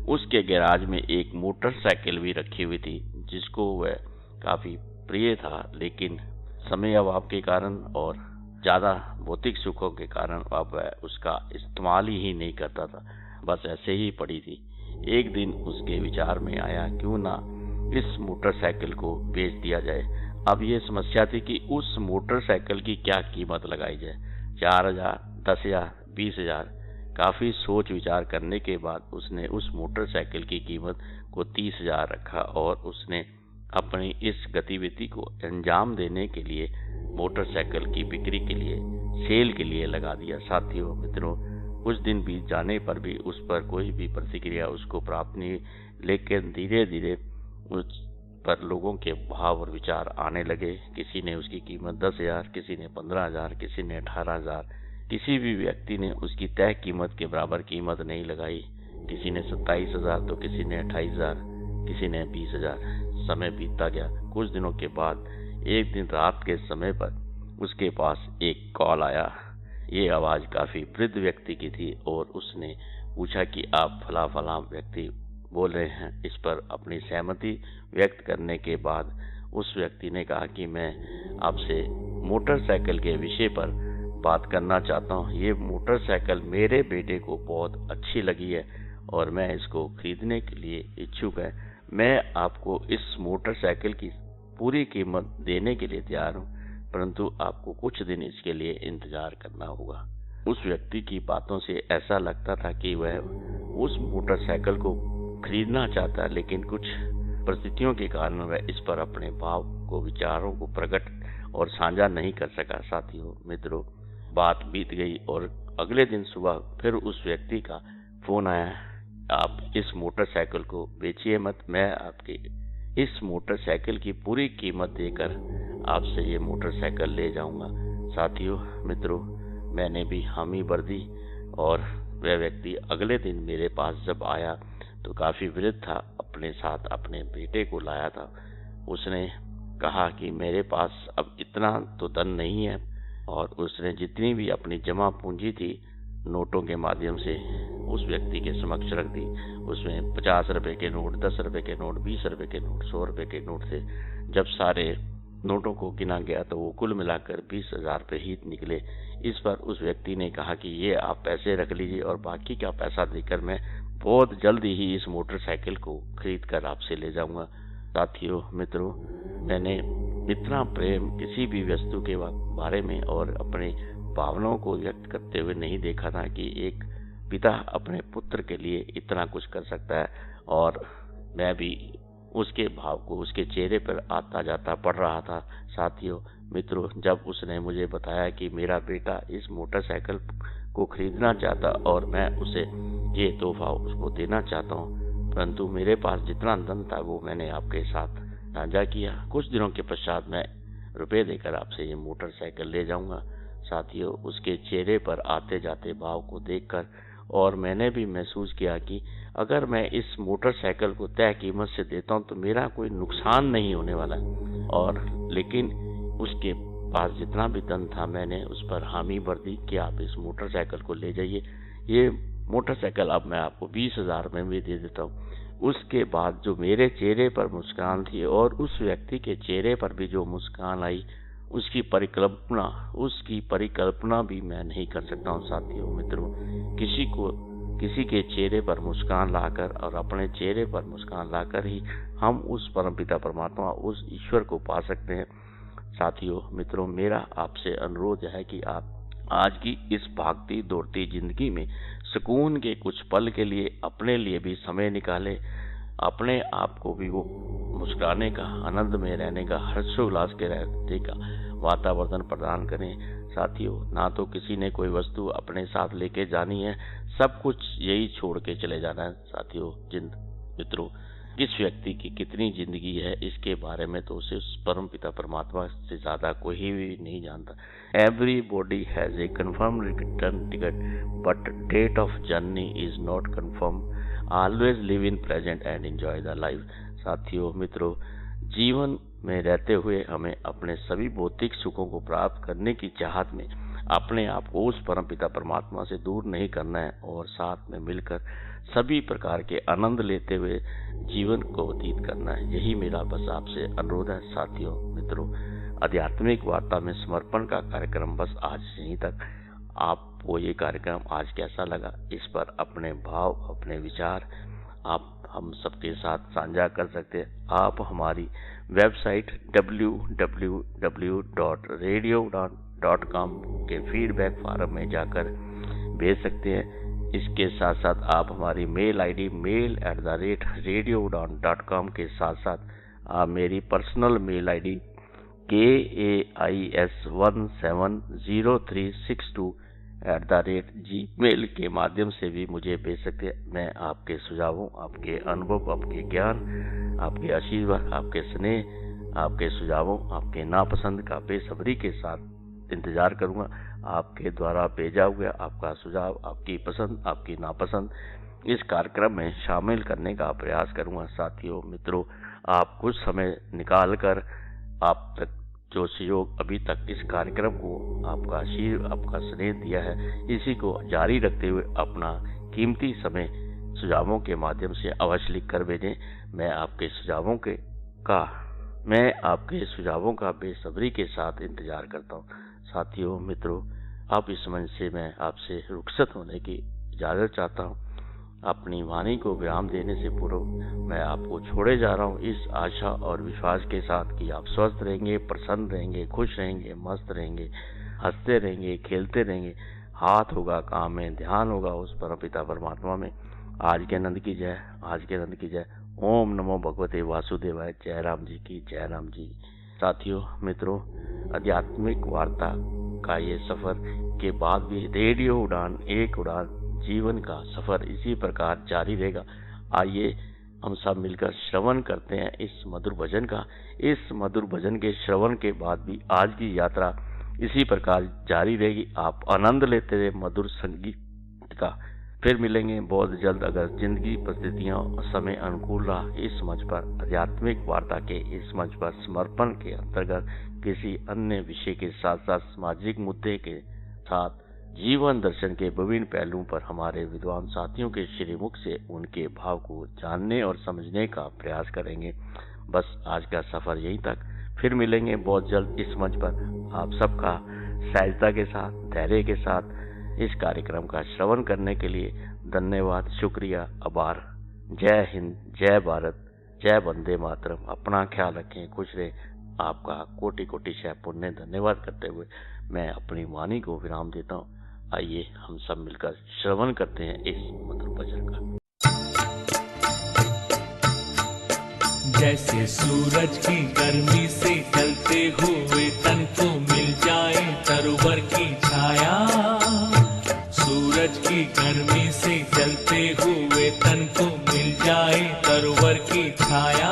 [SPEAKER 3] उसके गैराज में एक मोटरसाइकिल भी रखी हुई थी जिसको वह काफी प्रिय था, लेकिन समय अभाव के कारण और ज्यादा भौतिक सुखों के कारण अब वह उसका इस्तेमाल ही नहीं करता था, बस ऐसे ही पड़ी थी। एक दिन उसके विचार में आया, क्यों ना इस मोटरसाइकिल को बेच दिया जाए। अब ये समस्या थी कि उस मोटरसाइकिल की क्या कीमत लगाई जाए, 4,000, 10,000, 20,000। काफी सोच विचार करने के बाद उसने उस मोटरसाइकिल की कीमत को 30,000 रखा और उसने अपनी इस गतिविधि को अंजाम देने के लिए मोटरसाइकिल की बिक्री के लिए, सेल के लिए लगा दिया। साथियों मित्रों, कुछ दिन बीत जाने पर भी उस पर कोई भी प्रतिक्रिया उसको प्राप्त नहीं, लेकिन धीरे धीरे उस पर लोगों के भाव और विचार आने लगे। किसी ने उसकी कीमत 10,000, किसी ने 15,000, किसी ने 18,000। किसी भी व्यक्ति ने उसकी तय कीमत के बराबर कीमत नहीं लगाई। किसी ने 27,000 तो किसी ने 28,000, किसी ने 20,000। समय बीतता गया। कुछ दिनों के बाद एक दिन रात के समय पर उसके पास एक कॉल आया। ये आवाज काफी वृद्ध व्यक्ति की थी और उसने पूछा कि आप फला व्यक्ति बोल रहे हैं। इस पर अपनी सहमति व्यक्त करने के बाद उस व्यक्ति ने कहा कि मैं आपसे मोटरसाइकिल के विषय पर बात करना चाहता हूँ। ये मोटरसाइकिल मेरे बेटे को बहुत अच्छी लगी है और मैं इसको खरीदने के लिए इच्छुक है। मैं आपको इस मोटरसाइकिल की पूरी कीमत देने के लिए तैयार हूँ, परंतु आपको कुछ दिन इसके लिए इंतजार करना होगा। उस व्यक्ति की बातों से ऐसा लगता था कि वह उस मोटरसाइकिल को खरीदना चाहता, लेकिन कुछ परिस्थितियों के कारण वह इस पर अपने भाव को, विचारों को प्रकट और साझा नहीं कर सका। साथियों मित्रों, बात बीत गई और अगले दिन सुबह फिर उस व्यक्ति का फोन आया, आप इस मोटरसाइकिल को बेचिए मत, मैं आपके इस मोटरसाइकिल की पूरी कीमत देकर आपसे ये मोटरसाइकिल ले जाऊंगा। साथियों मित्रों, मैंने भी हामी भर दी और वह व्यक्ति अगले दिन मेरे पास जब आया तो काफी वृद्ध था, अपने साथ अपने बेटे को लाया था। उसने कहा कि मेरे पास अब इतना तो धन नहीं है, और उसने जितनी भी अपनी जमा पूंजी थी नोटों के माध्यम से उस व्यक्ति के समक्ष रख दी। उसमें 50 रुपए के नोट, 10 रुपए के नोट, 20 रुपए के नोट, 100 रुपए के नोट थे। जब सारे नोटों को गिना गया तो वो कुल मिलाकर 20,000 रुपए ही निकले। इस पर उस व्यक्ति ने कहा कि ये आप पैसे रख लीजिए और बाकी का पैसा देकर मैं बहुत जल्दी ही इस मोटरसाइकिल को खरीद कर आपसे ले जाऊंगा। साथियों मित्रों, मैंने इतना प्रेम किसी भी वस्तु के बारे में और अपने भावनाओं को व्यक्त करते हुए नहीं देखा था कि एक पिता अपने पुत्र के लिए इतना कुछ कर सकता है। और मैं भी उसके भाव को उसके चेहरे पर आता जाता पढ़ रहा था। साथियों मित्रों, जब उसने मुझे बताया कि मेरा बेटा इस मोटरसाइकिल को खरीदना चाहता और मैं उसे ये तोहफा उसको देना चाहता हूँ, परंतु मेरे पास जितना धन था वो मैंने आपके साथ साझा किया। कुछ दिनों के पश्चात मैं रुपए देकर आपसे ये मोटरसाइकिल ले जाऊंगा। साथियों, उसके चेहरे पर आते जाते भाव को देखकर और मैंने भी महसूस किया कि अगर मैं इस मोटरसाइकिल को तय कीमत से देता हूं तो मेरा कोई नुकसान नहीं होने वाला। और लेकिन उसके पास जितना भी धन था मैंने उस पर हामी भर दी कि आप इस मोटरसाइकिल को ले जाइए। ये मोटरसाइकिल अब मैं आपको 20,000 में भी दे देता हूँ। उसके बाद जो मेरे चेहरे पर मुस्कान थी और उस व्यक्ति के चेहरे पर भी जो मुस्कान आई, उसकी परिकल्पना भी मैं नहीं कर सकता हूँ। साथियों मित्रों, किसी के चेहरे पर मुस्कान लाकर और अपने चेहरे पर मुस्कान लाकर ही हम उस परमपिता परमात्मा, उस ईश्वर को पा सकते हैं। साथियों मित्रों, मेरा आपसे अनुरोध है कि आप आज की इस भागती दौड़ती जिंदगी में सुकून के कुछ पल के लिए अपने लिए भी समय निकालें, अपने आप को भी वो मुस्कुराने का, आनंद में रहने का, हर्षोल्लास के रहने का वातावरण प्रदान करें। साथियों, ना तो किसी ने कोई वस्तु अपने साथ लेके जानी है, सब कुछ यही छोड़ के चले जाना है। साथियों मित्रों, किस व्यक्ति की कितनी जिंदगी है इसके बारे में तो सिर्फ परम पिता परमात्मा से ज्यादा कोई भी नहीं जानता। Everybody has a confirm return ticket but date of journey is not confirm. Always live in present and enjoy the life. साथियों मित्रों, जीवन में रहते हुए हमें अपने सभी भौतिक सुखों को प्राप्त करने की चाहत में अपने आप को उस परम पिता परमात्मा से दूर नहीं करना है और साथ में मिलकर सभी प्रकार के आनंद लेते हुए जीवन को व्यतीत करना है। यही मेरा बस आपसे अनुरोध है। साथियों मित्रों, आध्यात्मिक वार्ता में समर्पण का कार्यक्रम बस आज यहीं तक। आपको ये कार्यक्रम आज कैसा लगा, इस पर अपने भाव, अपने विचार आप हम सबके साथ साझा कर सकते हैं। आप हमारी वेबसाइट www.radioudan.com के फीडबैक फॉरम में जाकर भेज सकते हैं। इसके साथ साथ आप हमारी मेल आईडी mail@radioudan.com के साथ साथ आप मेरी पर्सनल मेल आईडी KAIS170362 के माध्यम से भी मुझे भेज सकते हैं। मैं आपके सुझावों, आपके अनुभव, आपके ज्ञान, आपके आशीर्वाद, आपके स्नेह, आपके सुझावों, आपके नापसंद का बेसब्री के साथ इंतजार करूंगा। आपके द्वारा भेजा हुआ आपका सुझाव, आपकी पसंद, आपकी नापसंद इस कार्यक्रम में शामिल करने का प्रयास करूंगा। साथियों मित्रों, आप कुछ समय निकाल कर आप तक जो सहयोग अभी तक इस कार्यक्रम को आपका आपका स्नेह दिया है, इसी को जारी रखते हुए अपना कीमती समय सुझावों के माध्यम से अवश्य लिख कर भेजें। मैं आपके सुझावों का बेसब्री के साथ इंतजार करता हूँ। साथियों मित्रों, अब इस मंच से मैं आपसे रुखसत होने की इजाजत चाहता हूँ। अपनी वाणी को विराम देने से पूर्व मैं आपको छोड़े जा रहा हूँ इस आशा और विश्वास के साथ कि आप स्वस्थ रहेंगे, प्रसन्न रहेंगे, खुश रहेंगे, मस्त रहेंगे, हंसते रहेंगे, खेलते रहेंगे। हाथ होगा काम में, ध्यान होगा उस परमपिता परमात्मा में। आज के आनंद की जय, आज के आनंद की जय। ओम नमो भगवते वासुदेवाय। जय राम जी की जय राम जी। साथियों मित्रों, आध्यात्मिक वार्ता का ये सफर के बाद भी रेडियो उड़ान एक उड़ान जीवन का सफर इसी प्रकार जारी रहेगा। आइए हम सब मिलकर श्रवण करते हैं इस मधुर भजन का। इस मधुर भजन के श्रवण के बाद भी आज की यात्रा इसी प्रकार जारी रहेगी। आप आनंद लेते रहे मधुर संगीत का। फिर मिलेंगे बहुत जल्द, अगर जिंदगी परिस्थितियां और समय अनुकूल रहा। इस मंच पर आध्यात्मिक वार्ता के इस मंच पर समर्पण के अंतर्गत किसी अन्य विषय के साथ साथ सामाजिक मुद्दे के साथ जीवन दर्शन के विभिन्न पहलुओं पर हमारे विद्वान साथियों के श्रीमुख से उनके भाव को जानने और समझने का प्रयास करेंगे। बस आज का सफर यहीं तक। फिर मिलेंगे बहुत जल्द इस मंच पर। आप सबका सहजता के साथ, धैर्य के साथ इस कार्यक्रम का श्रवण करने के लिए धन्यवाद, शुक्रिया, आभार। जय हिंद, जय भारत, जय वंदे मातरम। अपना ख्याल रखें, खुश रहें। आपका कोटि कोटि शह पुण्य धन्यवाद करते हुए मैं अपनी वाणी को विराम देता हूँ। आइए हम सब मिलकर श्रवण करते हैं इस मधुर भजन का।
[SPEAKER 4] जैसे सूरज की गर्मी से जलते हुए तन को मिल जाए तरुवर की छाया, सूरज की गर्मी से जलते हुए तन को मिल जाए तरुवर की छाया,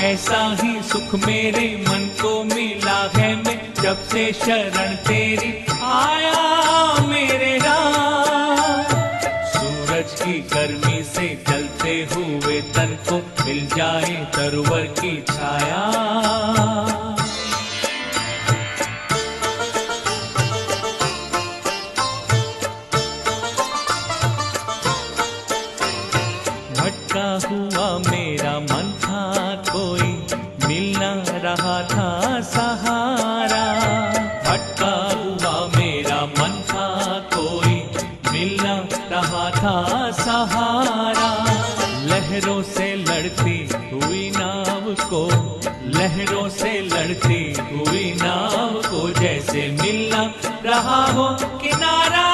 [SPEAKER 4] ऐसा ही सुख मेरे मन को मिला है मैं जब से शरण तेरी आया मेरे राम। सूरज की गर्मी से जलते हुए तन को मिल जाए तरुवर की छाया, भटका हुआ मेरा मन था कोई मिल न रहा था सहारा, भटका हुआ मेरा मन था कोई मिल न रहा था सहारा, लहरों से लड़ती हुई नाव को लड़ती हुई नाव को जैसे मिलना रहा हो किनारा,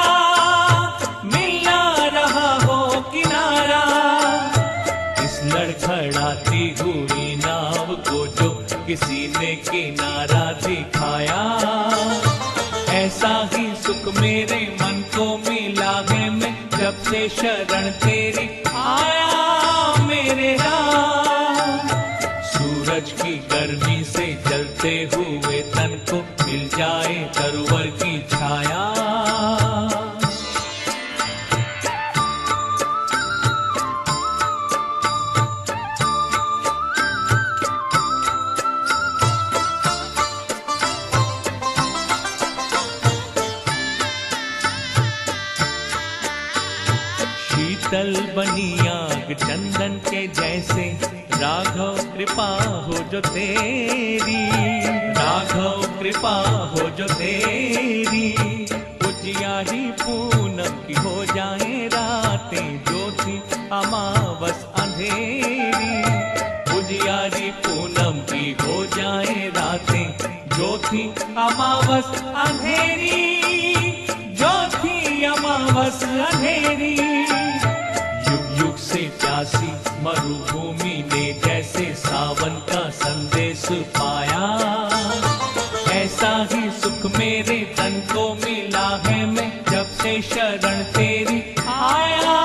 [SPEAKER 4] मिलना रहा हो किनारा। इस लड़खड़ाती हुई नाव को जो किसी ने किनारा दिखाया, ऐसा ही सुख मेरे मन को मिला है। मैं जब से शरण तेरी आया मेरे राम, सूरज की गर्मी से जलते हुए तन को मिल जाए तरुवर की छाया। शीतल बनी आग चंदन के जैसे, राघव कृपा हो जो तेरी, राघव कृपा हो जो तेरी। उजियारी पूनम की हो जाए रातें, ज्योति अमावस अंधेरी। उजियारी पूनम की हो जाए रातें, ज्योति अमावस अंधेरी, ज्योति अमावस अंधेरी। युग युग से प्यासी मरुभूमि ने जैसे सावन का संदेश पाया, ऐसा ही सुख मेरे तन को मिला है। मैं जब से शरण तेरी आया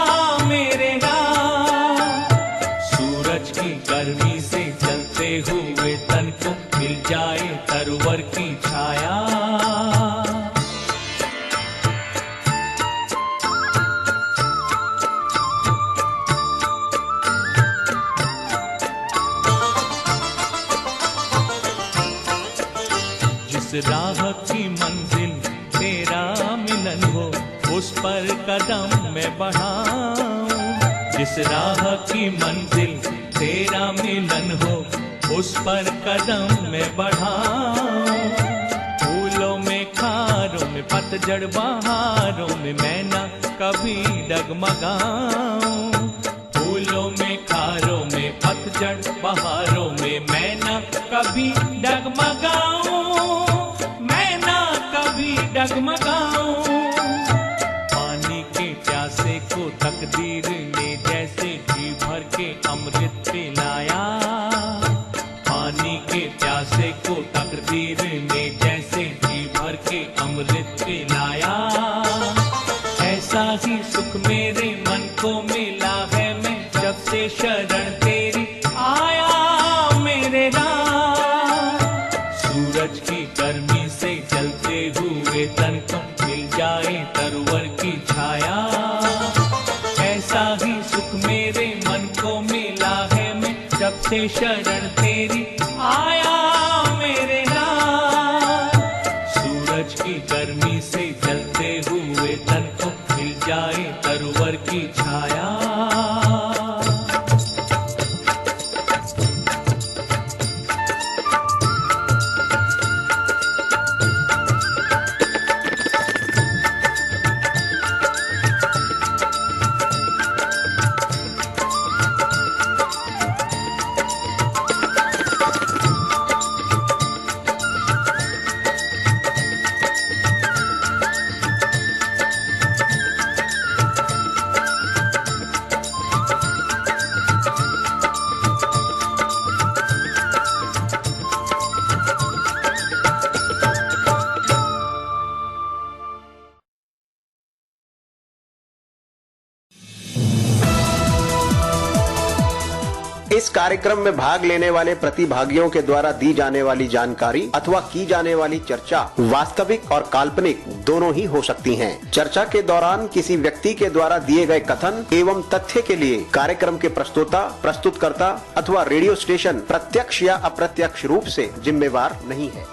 [SPEAKER 4] मेरे राम, सूरज की गर्मी से जलते हुए तन को मिल जाए तरुवर की छाया। जिस राह की मंजिल तेरा मिलन हो, उस पर कदम मैं बढ़ाऊं। जिस राह की मंजिल तेरा मिलन हो, उस पर कदम मैं बढ़ाऊं। फूलों में खारों में पतझड़ बहारों में मैं ना कभी डगमगाऊं। फूलों में खारों में पतझड़ बहारों में मैं ना कभी डगमगाऊं, डगमगाऊं। पानी के प्यासे को तकदीर ने जैसे जी भर के अमृत पिलाया, पानी के प्यासे को तकदीर ने जैसे जी भर के अमृत पिलाया। ऐसा ही सुख मेरे मन को मिला है। मैं जब से शरण तेरी आया मेरे राम, सूरज की गर्मी से जलते हुए तन को मिल जाए तरुवर की छाया। ऐसा ही सुख मेरे मन को मिला है। मैं जब से शरण तेरी आया मेरे राम, सूरज की गर्मी से जलते हुए तन को मिल जाए तरुवर की छाया।
[SPEAKER 2] इस कार्यक्रम में भाग लेने वाले प्रतिभागियों के द्वारा दी जाने वाली जानकारी अथवा की जाने वाली चर्चा वास्तविक और काल्पनिक दोनों ही हो सकती हैं। चर्चा के दौरान किसी व्यक्ति के द्वारा दिए गए कथन एवं तथ्य के लिए कार्यक्रम के प्रस्तोता, प्रस्तुतकर्ता अथवा रेडियो स्टेशन प्रत्यक्ष या अप्रत्यक्ष रूप से जिम्मेवार नहीं है।